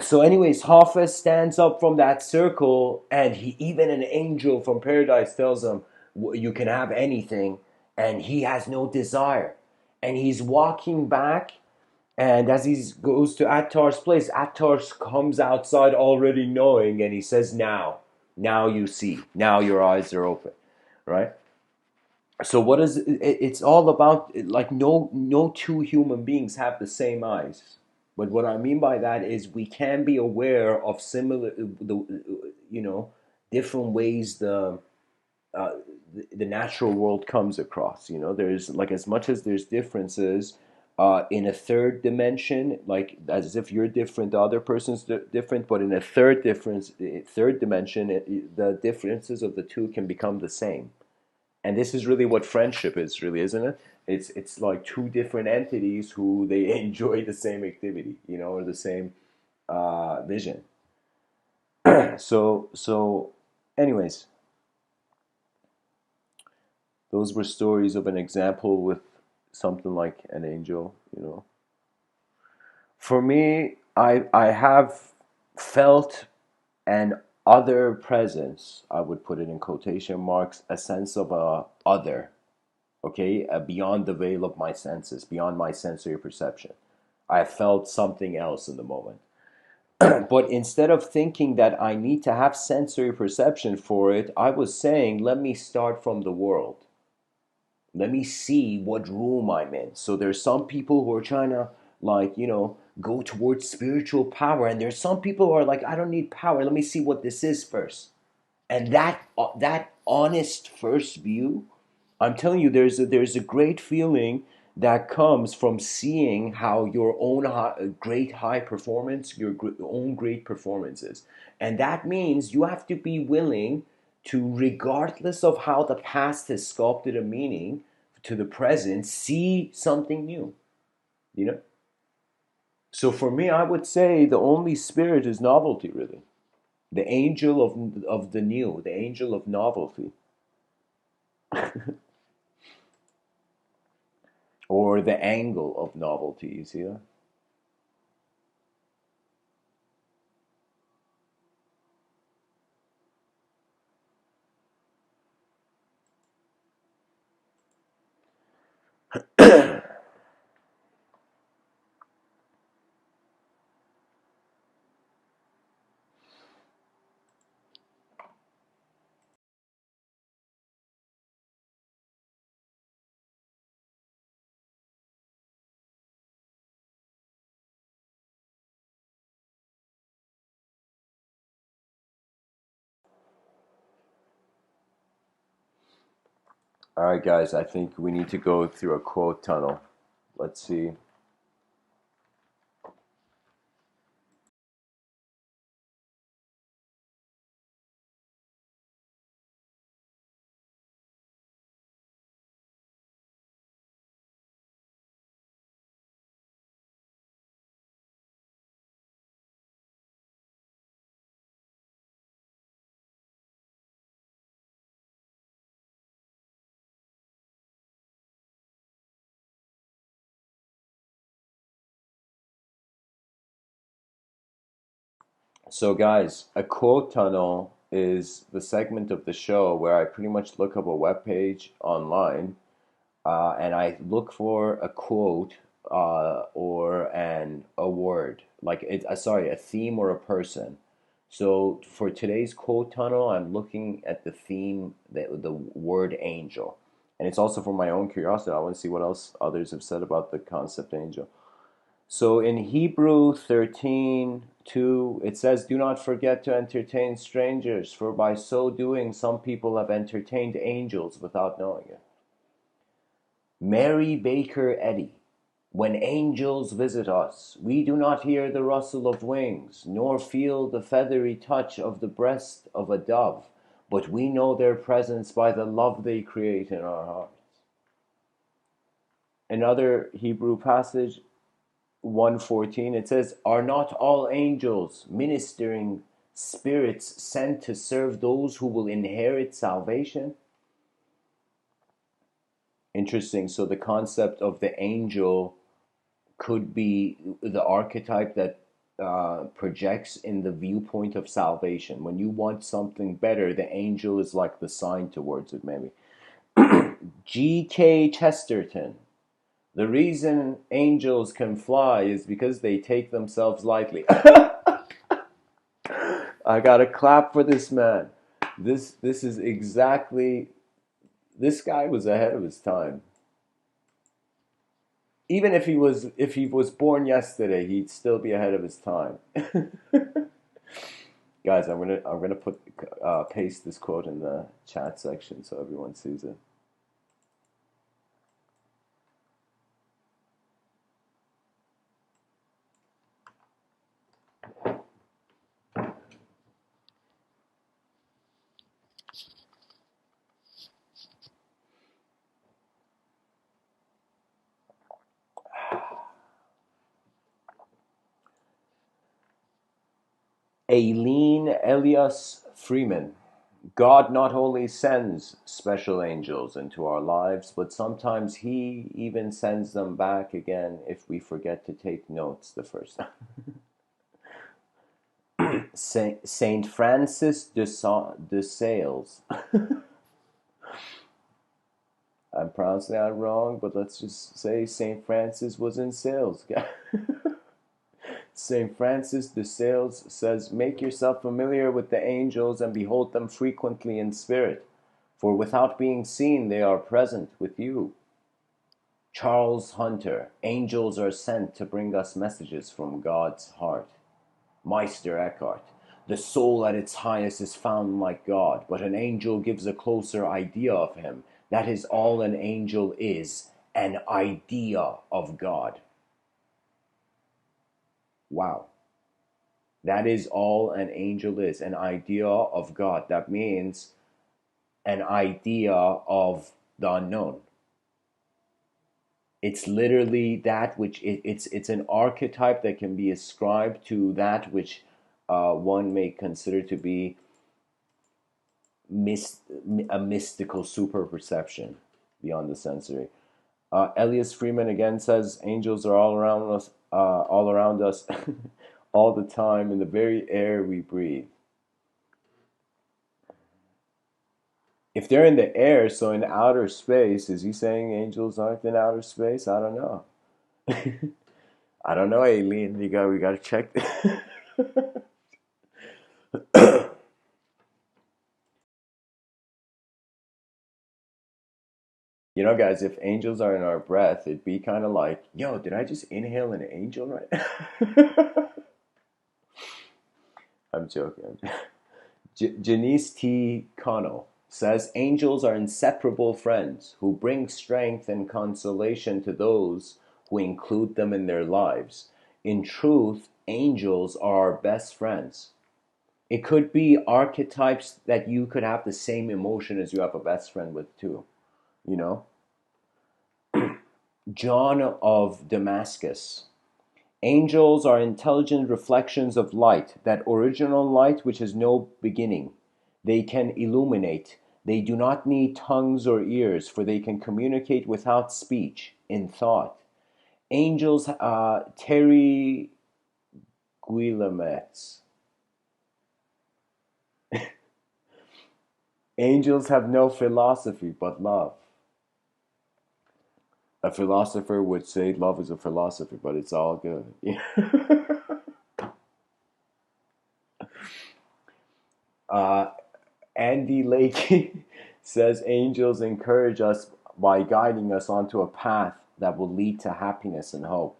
So, anyways, Hafiz stands up from that circle, and even an angel from paradise tells him, "You can have anything," and he has no desire. And he's walking back, and as he goes to Attar's place, Attar comes outside already knowing, and he says, now you see, now your eyes are open, right? So what is it, it's all about, like no two human beings have the same eyes. But what I mean by that is we can be aware of similar you know different ways uh, the natural world comes across. There's like as much as there's differences in a third dimension, like as if you're different, the other person's different, but in a third dimension, the differences of the two can become the same. And this is really what friendship is, really, isn't it? It's like two different entities who they enjoy the same activity, or the same vision. So, anyways, those were stories of an example with something like an angel. For me, I have felt an other presence. I would put it in quotation marks, a sense of a other, okay, beyond the veil of my senses, beyond my sensory perception. I felt something else in the moment. But instead of thinking that I need to have sensory perception for it, I was saying, let me start from the world. Let me see what room I'm in. So there's some people who are trying to, like, go towards spiritual power, and there's some people who are like, I don't need power. Let me see what this is first. And that honest first view, I'm telling you, there's a great feeling that comes from seeing how your own great high performance, your own great performances, and that means you have to be willing to, regardless of how the past has sculpted a meaning to the present, see something new. You know. So for me, I would say the only spirit is novelty, really. The angel of the new, the angel of novelty, or the angle of novelty. You see that? All right, guys. I think we need to go through a quote tunnel. Let's see. So, guys, a quote tunnel is the segment of the show where I pretty much look up a web page online, and I look for a quote or a word, like sorry, a theme or a person. So for today's quote tunnel, I'm looking at the theme, the word angel, and it's also for my own curiosity. I want to see what else others have said about the concept angel. So in Hebrew 13:2, it says, "Do not forget to entertain strangers, for by so doing some people have entertained angels without knowing it." Mary Baker Eddy. When angels visit us, we do not hear the rustle of wings, nor feel the feathery touch of the breast of a dove, but we know their presence by the love they create in our hearts. Another Hebrew passage, 1:14, it says, "Are not all angels ministering spirits sent to serve those who will inherit salvation?" Interesting. So the concept of the angel could be the archetype that projects in the viewpoint of salvation. When you want something better, the angel is like the sign towards it, maybe. G.K. Chesterton. The reason angels can fly is because they take themselves lightly. I gotta clap for this man. This is exactly, this guy was ahead of his time. Even if he was born yesterday, he'd still be ahead of his time. Guys, I'm gonna put paste this quote in the chat section so everyone sees it. Aileen Elias Freeman. God not only sends special angels into our lives, but sometimes He even sends them back again if we forget to take notes the first time. Saint Francis de Sales. I'm pronouncing that wrong, but let's just say Saint Francis was in sales. Saint Francis de Sales says, "Make yourself familiar with the angels and behold them frequently in spirit, for without being seen they are present with you." Charles Hunter, "Angels are sent to bring us messages from God's heart." Meister Eckhart, "The soul at its highest is found like God, but an angel gives a closer idea of him. That is all an angel is, an idea of God." Wow. That is all an angel is, an idea of God. That means an idea of the unknown. It's literally that which it's an archetype that can be ascribed to that which one may consider to be mys- a mystical super perception beyond the sensory. Elias Freeman again says angels are all around us, all the time in the very air we breathe. If they're in the air, so in outer space, is he saying angels aren't in outer space? I don't know. I don't know, Aileen. We gotta check. You know, guys, if angels are in our breath, it'd be kind of like, yo, did I just inhale an angel right now? I'm joking. Janice T. Connell says angels are inseparable friends who bring strength and consolation to those who include them in their lives. In truth, angels are our best friends. It could be archetypes that you could have the same emotion as you have a best friend with, too. You know? John of Damascus. Angels are intelligent reflections of light, that original light which has no beginning. They can illuminate. They do not need tongues or ears, for they can communicate without speech, in thought. Angels, Terry Guillemets. Angels have no philosophy but love. A philosopher would say love is a philosophy, but it's all good. uh, Andy Lake says angels encourage us by guiding us onto a path that will lead to happiness and hope.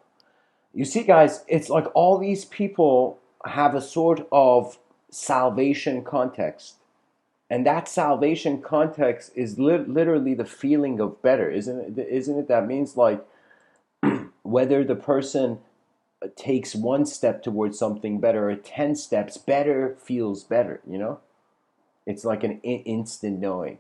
You see, guys, it's like all these people have a sort of salvation context. And that salvation context is literally the feeling of better, isn't it? Isn't it? That means like whether the person takes one step towards something better or 10 steps, better feels better, you know? It's like an instant knowing.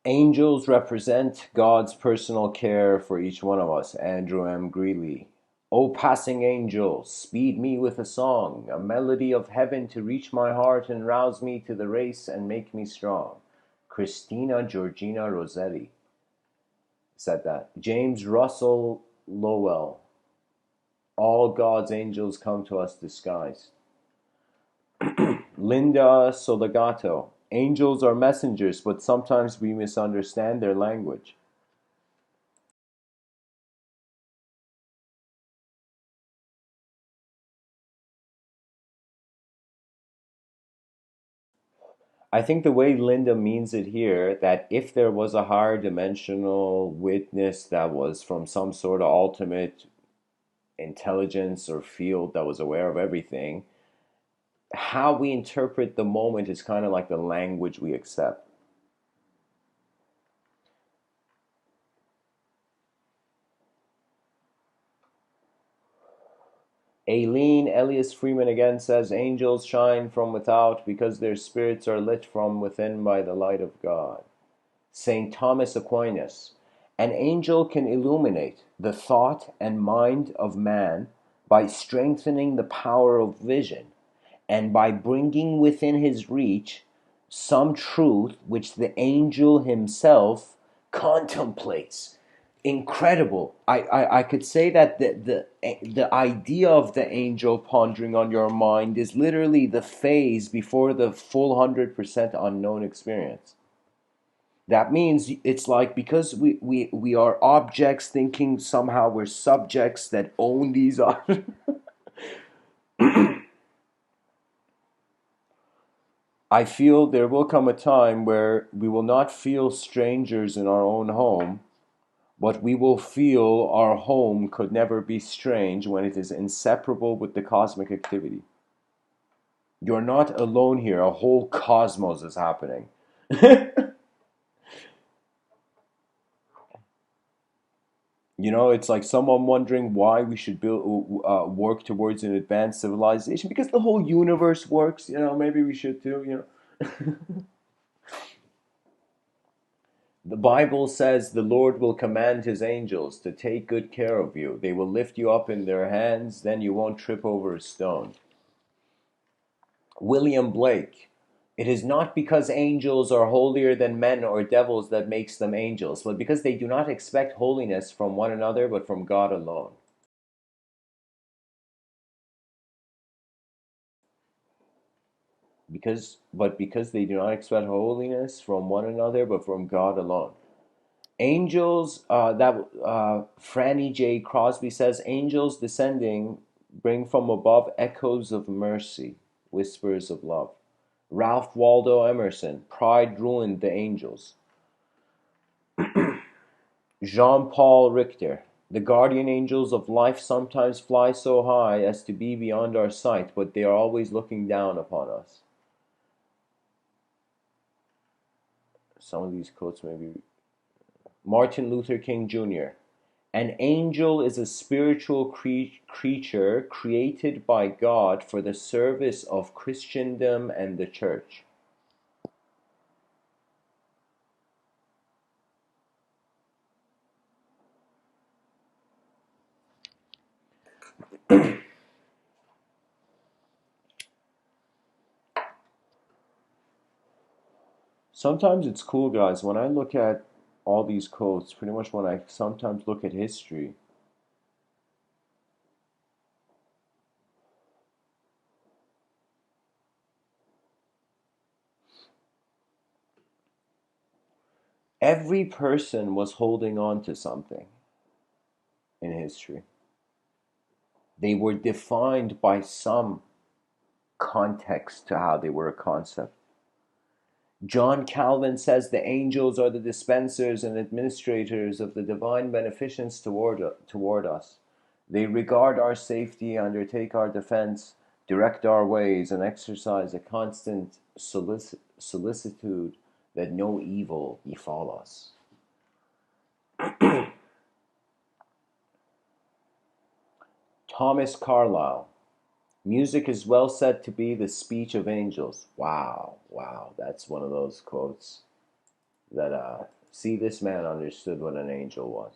Angels represent God's personal care for each one of us. Andrew M. Greeley. O passing angel, speed me with a song, a melody of heaven to reach my heart and rouse me to the race and make me strong. Christina Georgina Rossetti said that. James Russell Lowell. All God's angels come to us disguised. Linda Soligato. Angels are messengers, but sometimes we misunderstand their language. I think the way Linda means it here, that if there was a higher dimensional witness that was from some sort of ultimate intelligence or field that was aware of everything, how we interpret the moment is kind of like the language we accept. Aileen Elias Freeman again says angels shine from without because their spirits are lit from within by the light of God. St. Thomas Aquinas. An angel can illuminate the thought and mind of man by strengthening the power of vision and by bringing within his reach some truth which the angel himself contemplates. Incredible. I could say that the idea of the angel pondering on your mind is literally the phase before the full 100% unknown experience. That means it's like because we are objects thinking somehow we're subjects that own these objects. I feel there will come a time where we will not feel strangers in our own home, but we will feel our home could never be strange when it is inseparable with the cosmic activity. You're not alone here, a whole cosmos is happening. It's like someone wondering why we should work towards an advanced civilization because the whole universe works. Maybe we should too. The Bible says the Lord will command his angels to take good care of you. They will lift you up in their hands, then you won't trip over a stone. William Blake. It is not because angels are holier than men or devils that makes them angels, but because they do not expect holiness from one another, but from God alone. Because they do not expect holiness from one another, but from God alone. Angels, Franny J. Crosby says, angels descending bring from above echoes of mercy, whispers of love. Ralph Waldo Emerson, pride ruined the angels. Jean-Paul Richter, the guardian angels of life sometimes fly so high as to be beyond our sight, but they are always looking down upon us. Some of these quotes may be Martin Luther King Jr. An angel is a spiritual creature created by God for the service of Christendom and the church. Sometimes it's cool, guys, when I look at all these quotes, pretty much when I sometimes look at history, every person was holding on to something in history. They were defined by some context to how they were a concept. John Calvin says the angels are the dispensers and administrators of the divine beneficence toward us. They regard our safety, undertake our defense, direct our ways, and exercise a constant solicitude that no evil befall us. Thomas Carlyle. Music is well said to be the speech of angels. Wow, wow, that's one of those quotes that, see, this man understood what an angel was.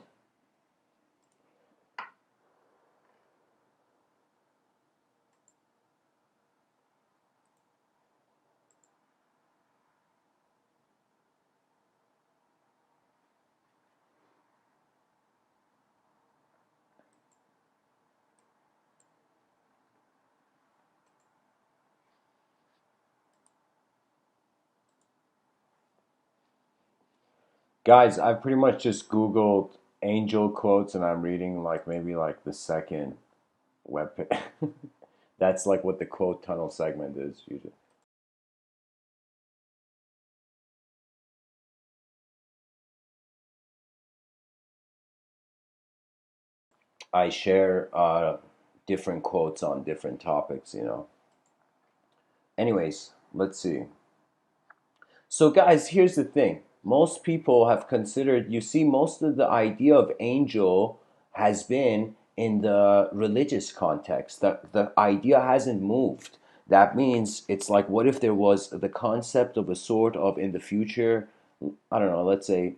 Guys, I pretty much just Googled angel quotes and I'm reading like maybe like the second web page. That's like what the quote tunnel segment is usually. I share different quotes on different topics. Anyways, let's see. So, guys, here's the thing. Most people have considered, you see, most of the idea of angel has been in the religious context. The idea hasn't moved. That means it's like, what if there was the concept of a sort of in the future, I don't know, let's say,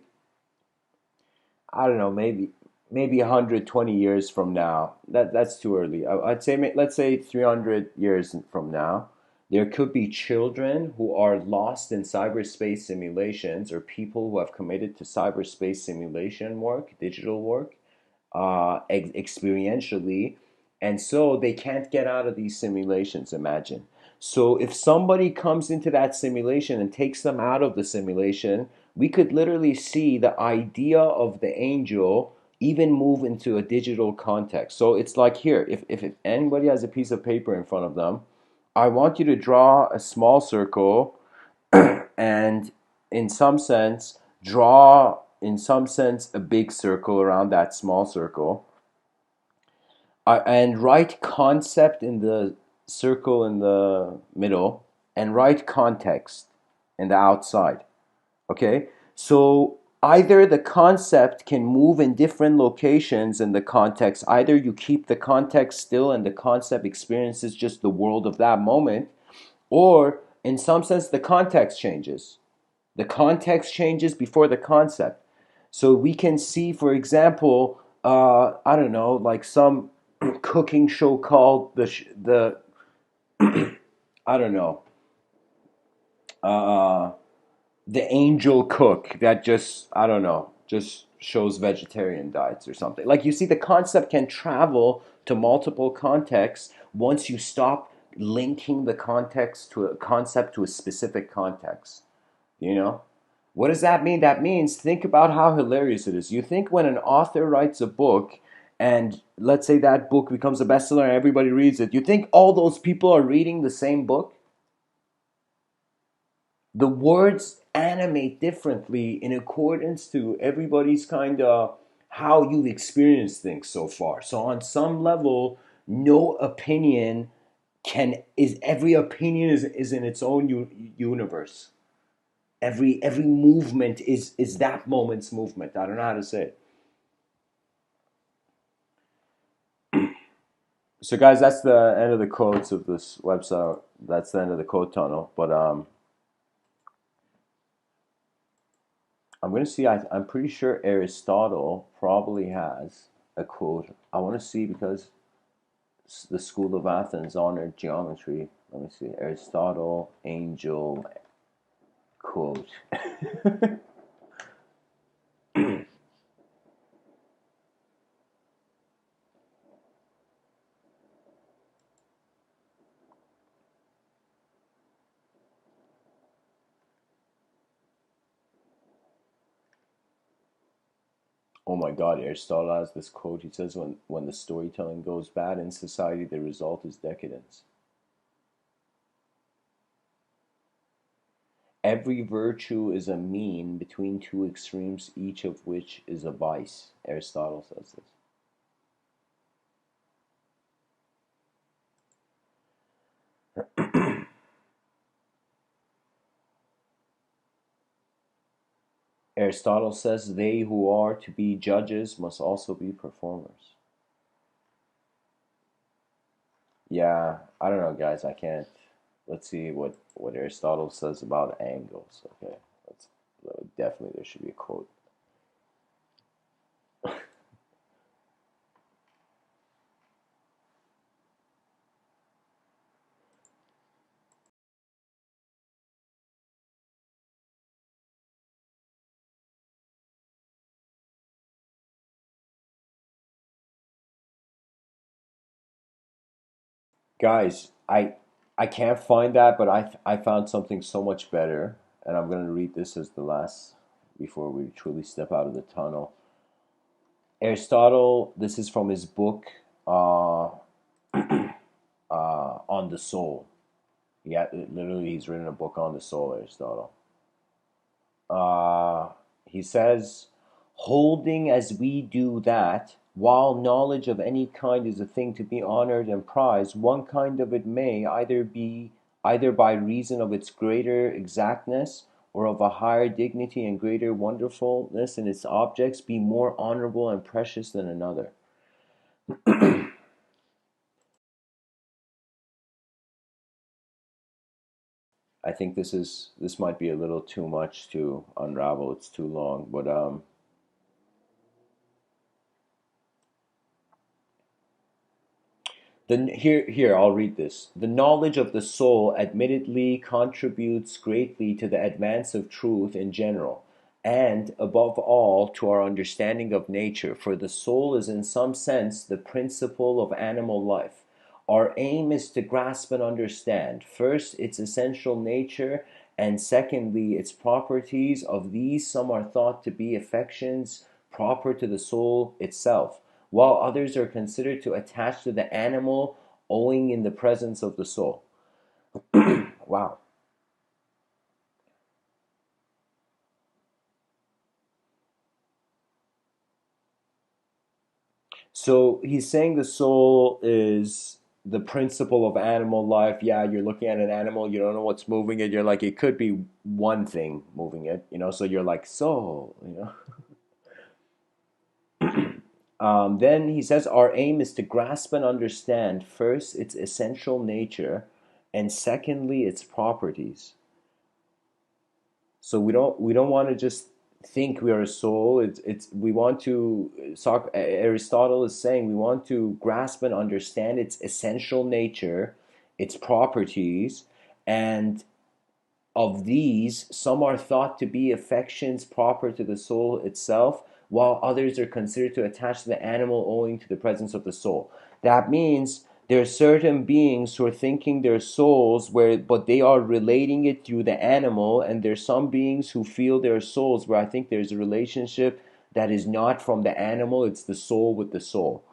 I don't know, maybe 120 years from now. That's too early. I'd say let's say 300 years from now, there could be children who are lost in cyberspace simulations or people who have committed to cyberspace simulation work, digital work, experientially, and so they can't get out of these simulations. Imagine. So if somebody comes into that simulation and takes them out of the simulation, we could literally see the idea of the angel even move into a digital context. So it's like here, if anybody has a piece of paper in front of them, I want you to draw a small circle and in some sense draw in some sense a big circle around that small circle, and write concept in the circle in the middle and write context in the outside. Okay, so either the concept can move in different locations in the context. Either you keep the context still and the concept experiences just the world of that moment, or in some sense, the context changes. The context changes before the concept. So we can see, for example, I don't know, like some cooking show called the I don't know, uh, the Angel Cook that just I don't know, just shows vegetarian diets or something. Like you see, the concept can travel to multiple contexts once you stop linking the context to a concept to a specific context. You know? What does that mean? That means think about how hilarious it is. You think when an author writes a book and let's say that book becomes a bestseller and everybody reads it, you think all those people are reading the same book? The words animate differently in accordance to everybody's kind of how you've experienced things so far. So on some level, no opinion can is every opinion is in its own universe. Every movement is that moment's movement. I don't know how to say it. So guys, that's the end of the quotes of this website. That's the end of the quote tunnel. But I'm gonna see. I'm pretty sure Aristotle probably has a quote. I want to see because the School of Athens honored geometry. Let me see. Aristotle angel quote. Oh my God, Aristotle has this quote. He says, when the storytelling goes bad in society, the result is decadence. Every virtue is a mean between two extremes, each of which is a vice. Aristotle says this. Aristotle says they who are to be judges must also be performers. Yeah, I don't know, guys. I can't. Let's see what Aristotle says about angles. Okay, let's definitely there should be a quote. Guys, I can't find that, but I found something so much better, and I'm gonna read this as the last before we truly step out of the tunnel. Aristotle, this is from his book uh, on the soul. Yeah, literally, he's written a book on the soul, Aristotle. Uh, he says, holding as we do that, while knowledge of any kind is a thing to be honored and prized, one kind of it may either by reason of its greater exactness or of a higher dignity and greater wonderfulness in its objects, be more honorable and precious than another. I think this might be a little too much to unravel. It's too long, but here I'll read this. The knowledge of the soul admittedly contributes greatly to the advance of truth in general, and above all to our understanding of nature, for the soul is in some sense the principle of animal life. Our aim is to grasp and understand, first, its essential nature, and secondly, its properties. Of these, some are thought to be affections proper to the soul itself, while others are considered to attach to the animal owing in the presence of the soul. Wow. So he's saying the soul is. the principle of animal life. Yeah, you're looking at an animal, you don't know what's moving it. You're like, it could be one thing moving it, so you're like, then he says, our aim is to grasp and understand first its essential nature, and secondly its properties. So we don't want to just think we are a soul. It's we want to. Aristotle is saying we want to grasp and understand its essential nature, its properties, and of these, some are thought to be affections proper to the soul itself, while others are considered to attach to the animal owing to the presence of the soul. That means there are certain beings who are thinking they're souls, but they are relating it through the animal, and there's some beings who feel they're souls, where I think there's a relationship that is not from the animal, it's the soul with the soul.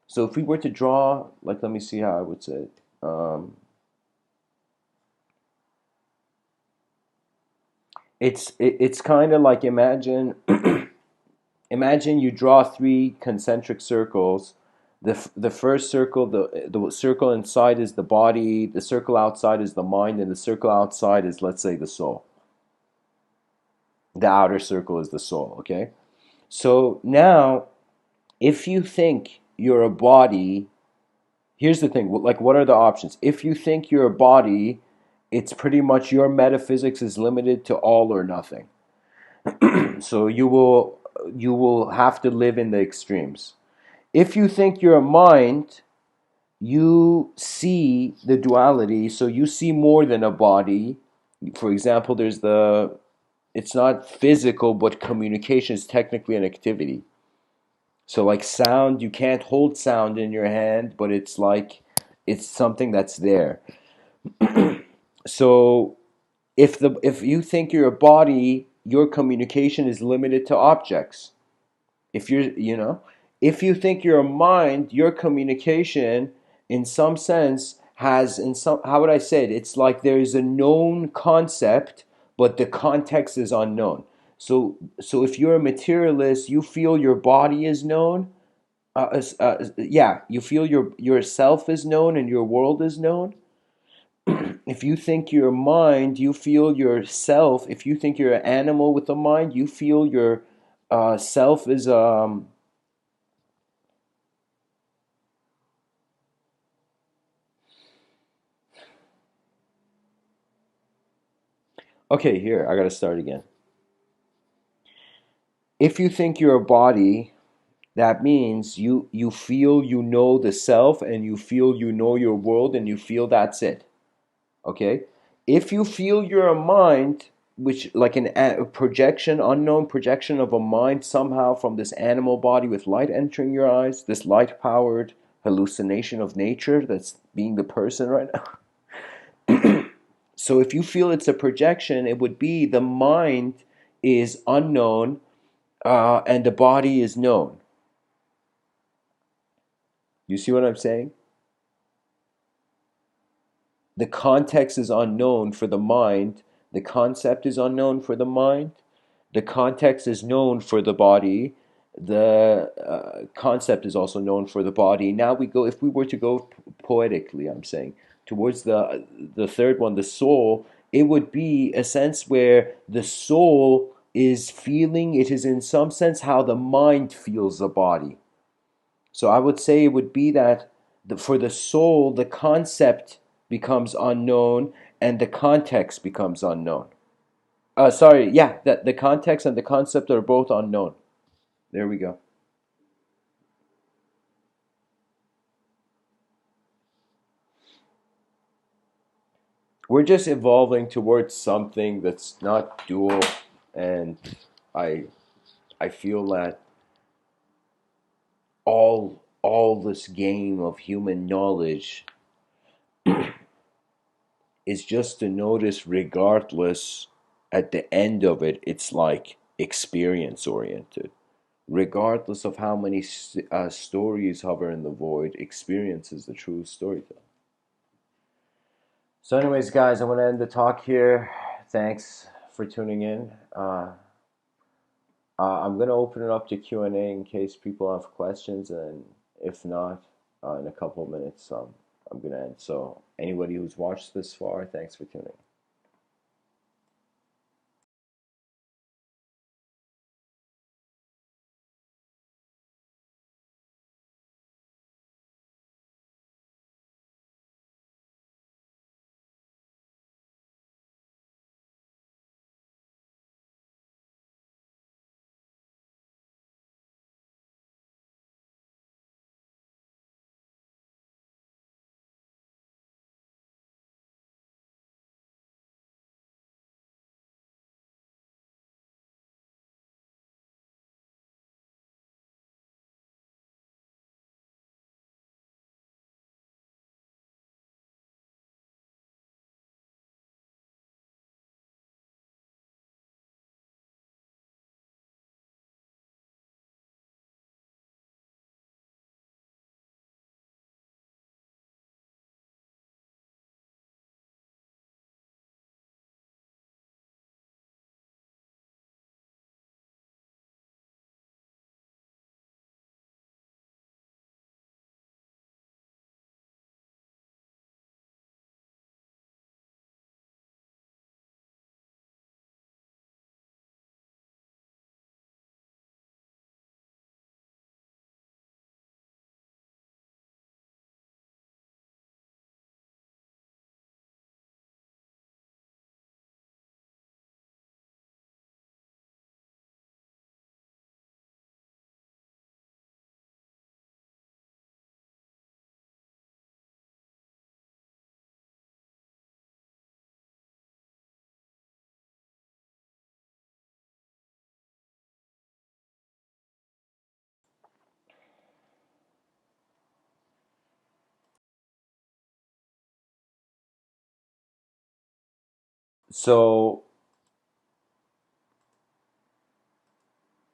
So if we were to draw, like, let me see how I would say it. It's kind of like, imagine you draw three concentric circles. The first circle, the circle inside is the body, the circle outside is the mind, and the circle outside is, let's say, the soul. The outer circle is the soul, okay? So now, if you think you're a body, here's the thing, like, what are the options? If you think you're a body, it's pretty much your metaphysics is limited to all or nothing. So you will have to live in the extremes. If you think you're a mind, you see the duality, so you see more than a body. For example, it's not physical, but communication is technically an activity. So like sound, you can't hold sound in your hand, but it's like it's something that's there. So if you think you're a body, your communication is limited to objects. If if you think you're a mind, your communication in some sense has, in some, how would I say it, it's like there is a known concept, but the context is unknown. So if you're a materialist, you feel your body is known. Yeah, you feel yourself is known and your world is known. If you think your mind, you feel yourself. If you think you're an animal with a mind, you feel your self is okay. Here, I gotta start again. If you think you're a body, that means you feel you know the self, and you feel you know your world, and you feel that's it. Okay? If you feel you're a mind, which like a projection, unknown projection of a mind somehow from this animal body with light entering your eyes, this light powered hallucination of nature that's being the person right now. So if you feel it's a projection, it would be the mind is unknown, and the body is known. You see what I'm saying? The context is unknown for the mind, the concept is unknown for the mind, the context is known for the body, the concept is also known for the body. Now we go, if we were to go poetically, I'm saying, towards the third one, the soul, it would be a sense where the soul is feeling, it is in some sense how the mind feels the body. So I would say it would be that for the soul, the concept becomes unknown and the context becomes unknown. Sorry, yeah, that the context and the concept are both unknown. There we go. We're just evolving towards something that's not dual, and I I feel that all this game of human knowledge is just to notice, regardless, at the end of it, it's like experience oriented. Regardless of how many stories hover in the void, experience is the true storyteller. So, anyways, guys, I want to end the talk here. Thanks for tuning in. I'm gonna open it up to Q&A in case people have questions, and if not, in a couple of minutes, I'm gonna end. So anybody who's watched this far, thanks for tuning. So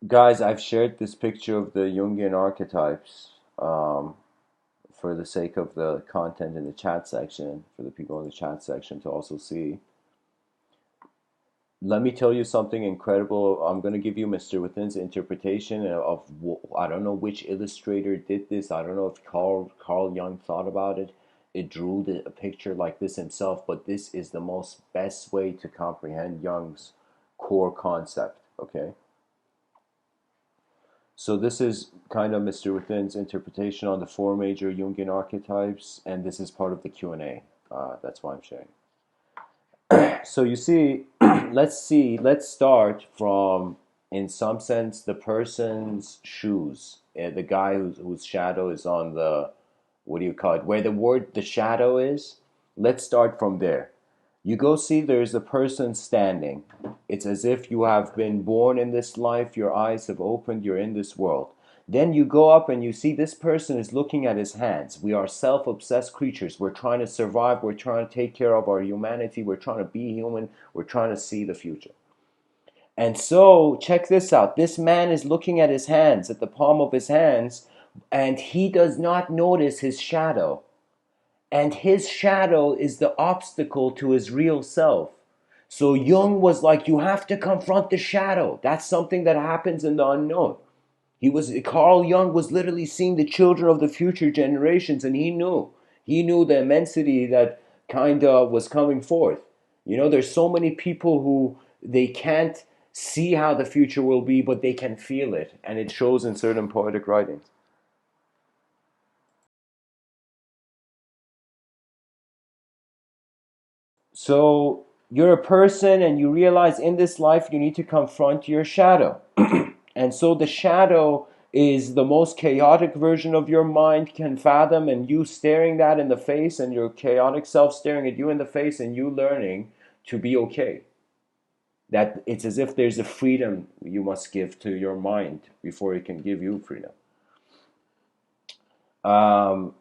guys, I've shared this picture of the Jungian archetypes for the sake of the content in the chat section, for the people in the chat section to also see. Let me tell you something incredible. I'm going to give you Mr. Within's interpretation of, I don't know which illustrator did this. I don't know if Carl Jung thought about it. It drew a picture like this himself, but this is the most best way to comprehend Jung's core concept, okay? So this is kind of Mr. Within's interpretation on the four major Jungian archetypes, and this is part of the Q&A. That's why I'm sharing. So you see, let's start from, in some sense, the person's shoes. The guy whose shadow is on the, what do you call it, where the shadow is. Let's start from there. You go see there's a person standing. It's as if you have been born in this life, your eyes have opened, you're in this world. Then you go up and you see this person is looking at his hands. We are self-obsessed creatures. We're trying to survive. We're trying to take care of our humanity. We're trying to be human. We're trying to see the future. And so, check this out. This man is looking at his hands, at the palm of his hands, and he does not notice his shadow. And his shadow is the obstacle to his real self. So Jung was like, you have to confront the shadow. That's something that happens in the unknown. Carl Jung was literally seeing the children of the future generations, and he knew the immensity that kind of was coming forth. You know, there's so many people who they can't see how the future will be, but they can feel it, and it shows in certain poetic writings. So you're a person and you realize in this life you need to confront your shadow. And so the shadow is the most chaotic version of your mind can fathom, and you staring that in the face and your chaotic self staring at you in the face and you learning to be okay. That it's as if there's a freedom you must give to your mind before it can give you freedom.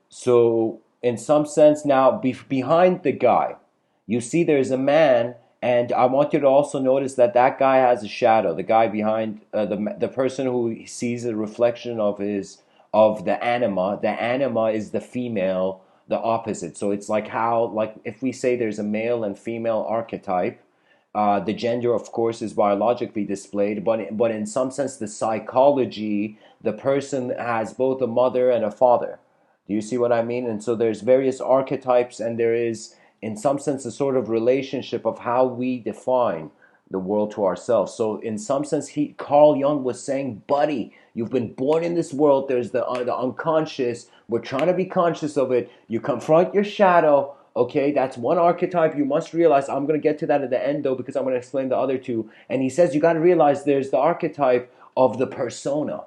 So in some sense now, behind the guy, you see there's a man, and I want you to also notice that that guy has a shadow. The guy behind the person who sees a reflection of his of the anima. The anima is the female, the opposite. So it's like how, like if we say there's a male and female archetype, the gender, of course, is biologically displayed, but in some sense, the psychology, the person has both a mother and a father. Do you see what I mean? And so there's various archetypes, and there is, in some sense, a sort of relationship of how we define the world to ourselves. So in some sense, Carl Jung was saying, buddy, you've been born in this world. There's the unconscious. We're trying to be conscious of it. You confront your shadow. Okay, that's one archetype. You must realize, I'm going to get to that at the end though, because I'm going to explain the other two. And he says you got to realize there's the archetype of the persona.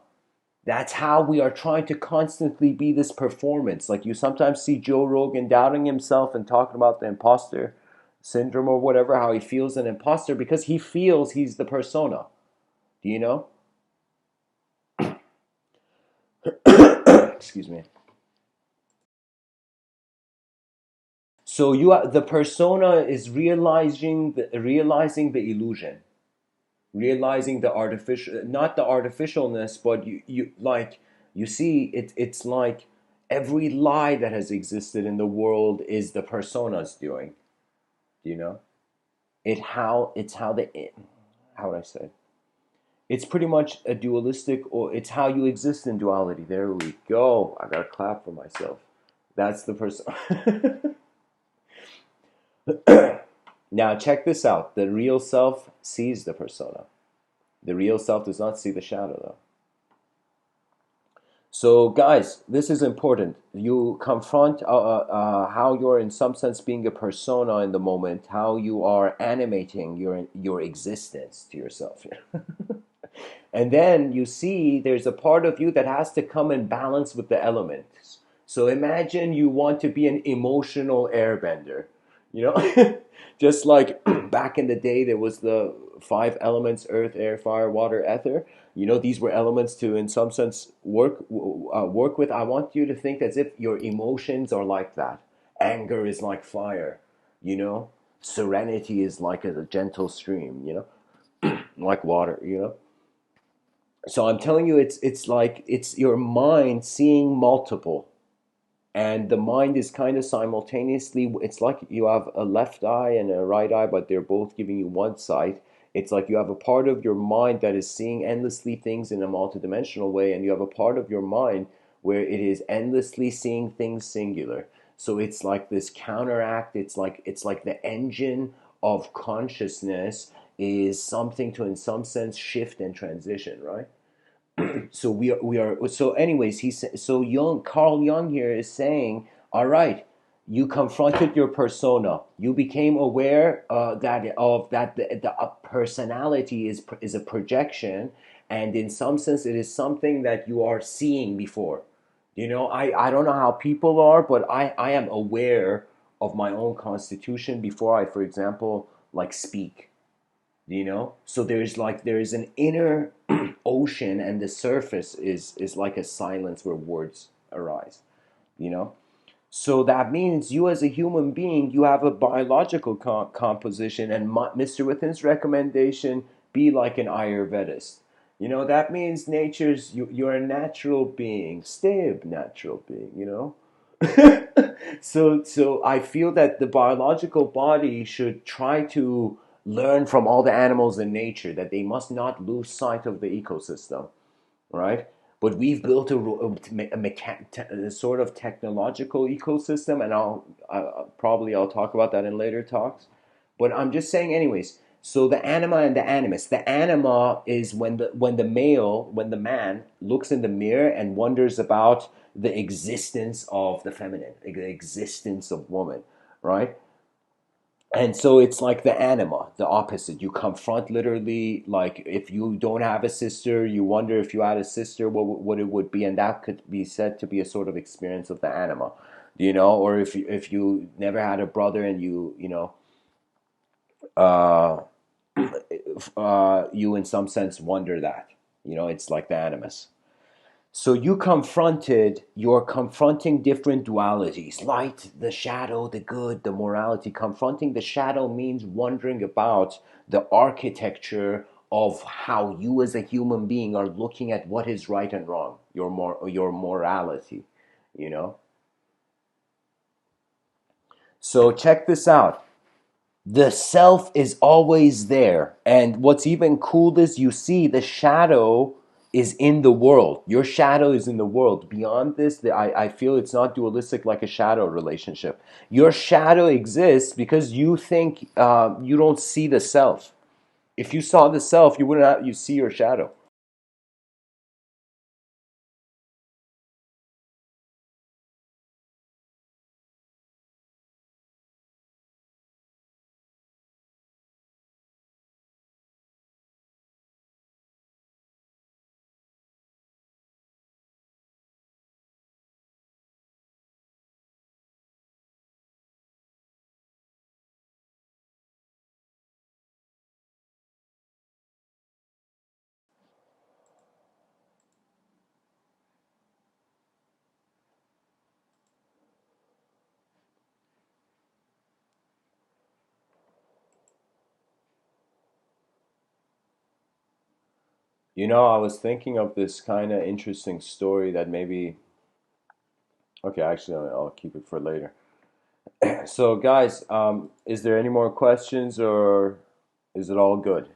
That's how we are trying to constantly be this performance. Like you sometimes see Joe Rogan doubting himself and talking about the imposter syndrome or whatever, how he feels an imposter because he feels he's the persona. Do you know? Excuse me. So the persona is realizing the illusion, realizing the artificial, not the artificialness, but you see it's like every lie that has existed in the world is the persona's doing. Do you know? It's how the how would I say? It's pretty much a dualistic, or it's how you exist in duality. There we go. I gotta clap for myself. That's the person. Now check this out. The real self sees the persona. The real self does not see the shadow, though. So, guys, this is important. You confront how you're, in some sense, being a persona in the moment, how you are animating your existence to yourself. And then you see there's a part of you that has to come in balance with the elements. So imagine you want to be an emotional airbender, you know? Just like back in the day, there was the five elements: earth, air, fire, water, ether. You know, these were elements to, in some sense, work with. I want you to think as if your emotions are like that. Anger is like fire, you know? Serenity is like a gentle stream, you know? Like water, you know? So I'm telling you, it's like it's your mind seeing multiple, and the mind is kind of simultaneously. It's like you have a left eye and a right eye, but they're both giving you one sight. It's like you have a part of your mind that is seeing endlessly things in a multidimensional way, and you have a part of your mind where it is endlessly seeing things singular. So it's like this counteract. It's like the engine of consciousness is something to, in some sense, shift and transition, right? So we are so anyways so young Carl Jung here is saying, all right, you confronted your persona, you became aware that the personality is a projection, and in some sense it is something that you are seeing before. You know, I don't know how people are, but I am aware of my own constitution before I, for example, like speak. You know, so there's an inner ocean, and the surface is like a silence where words arise, you know. So that means you, as a human being, you have a biological composition, and Mr. Within's recommendation: be like an Ayurvedist. You know, that means you're a natural being. Stay a natural being, you know. So I feel that the biological body should try to learn from all the animals in nature, that they must not lose sight of the ecosystem, right? But we've built a sort of technological ecosystem, and I'll talk about that in later talks. But I'm just saying, anyways. So the anima and the animus. The anima is when the man looks in the mirror and wonders about the existence of the feminine, the existence of woman, right? And so it's like the anima, the opposite. You confront, literally, like if you don't have a sister, you wonder if you had a sister, what it would be, and that could be said to be a sort of experience of the anima, you know. Or if you never had a brother, and you know, uh, you in some sense wonder that, you know, it's like the animus. So you're confronting different dualities: light, the shadow, the good, the morality. Confronting the shadow means wondering about the architecture of how you as a human being are looking at what is right and wrong, your morality, you know? So check this out. The self is always there. And what's even cool is you see the shadow is in the world. Your shadow is in the world. Beyond this, I feel it's not dualistic like a shadow relationship. Your shadow exists because you think you don't see the self. If you saw the self, you wouldn't have, you see your shadow. You know, I was thinking of this kind of interesting story that maybe, okay, actually, I'll keep it for later. So, guys, is there any more questions or is it all good?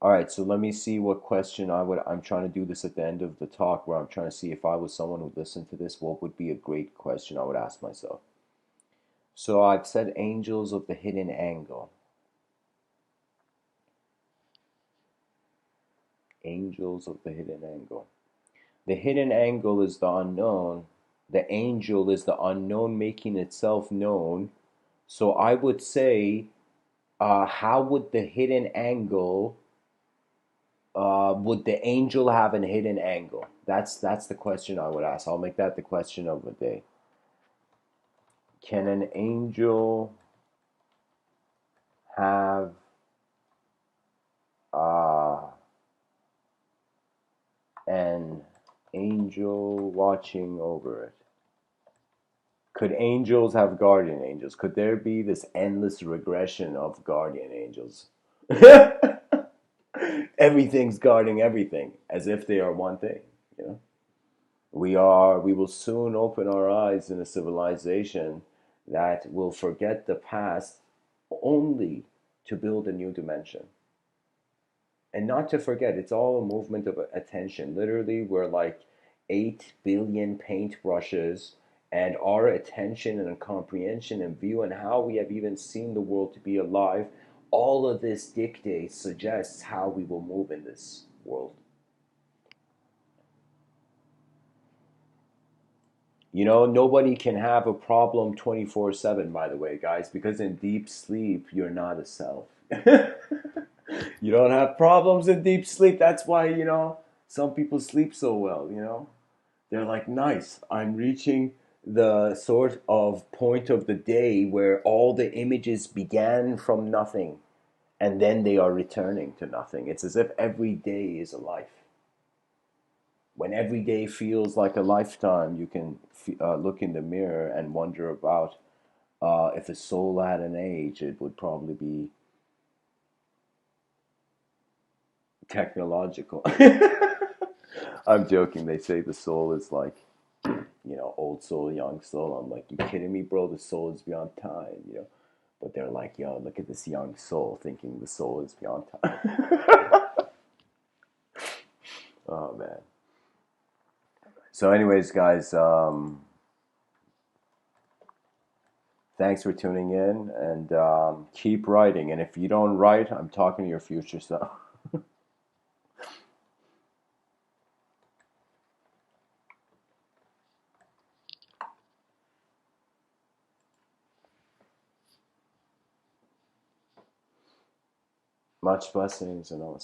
All right, so let me see what question I'm trying to do this at the end of the talk where I'm trying to see if I was someone who listened to this, what would be a great question I would ask myself. So I've said angels of the hidden angle. Angels of the hidden angle. The hidden angle is the unknown. The angel is the unknown making itself known. So I would say, how would the hidden angle, would the angel have a hidden angle? That's the question I would ask. I'll make that the question of the day. Can an angel have uh, an angel watching over it? Could angels have guardian angels? Could there be this endless regression of guardian angels? Everything's guarding everything as if they are one thing, you know? We will soon open our eyes in a civilization that will forget the past only to build a new dimension. And not to forget, it's all a movement of attention. Literally, we're like 8 billion paintbrushes, and our attention and comprehension and view and how we have even seen the world to be alive, all of this dictates, suggests how we will move in this world. You know, nobody can have a problem 24/7, by the way, guys, because in deep sleep, you're not a self. You don't have problems in deep sleep. That's why, some people sleep so well. They're like, nice, I'm reaching the sort of point of the day where all the images began from nothing and then they are returning to nothing. It's as if every day is a life. When every day feels like a lifetime, you can look in the mirror and wonder about if a soul had an age, it would probably be technological. I'm joking. They say the soul is like, old soul, young soul. I'm like, you kidding me, bro? The soul is beyond time. But they're like, yo, look at this young soul thinking the soul is beyond time. Oh, man. So, anyways, guys, thanks for tuning in and keep writing. And if you don't write, I'm talking to your future self. Much blessings and all.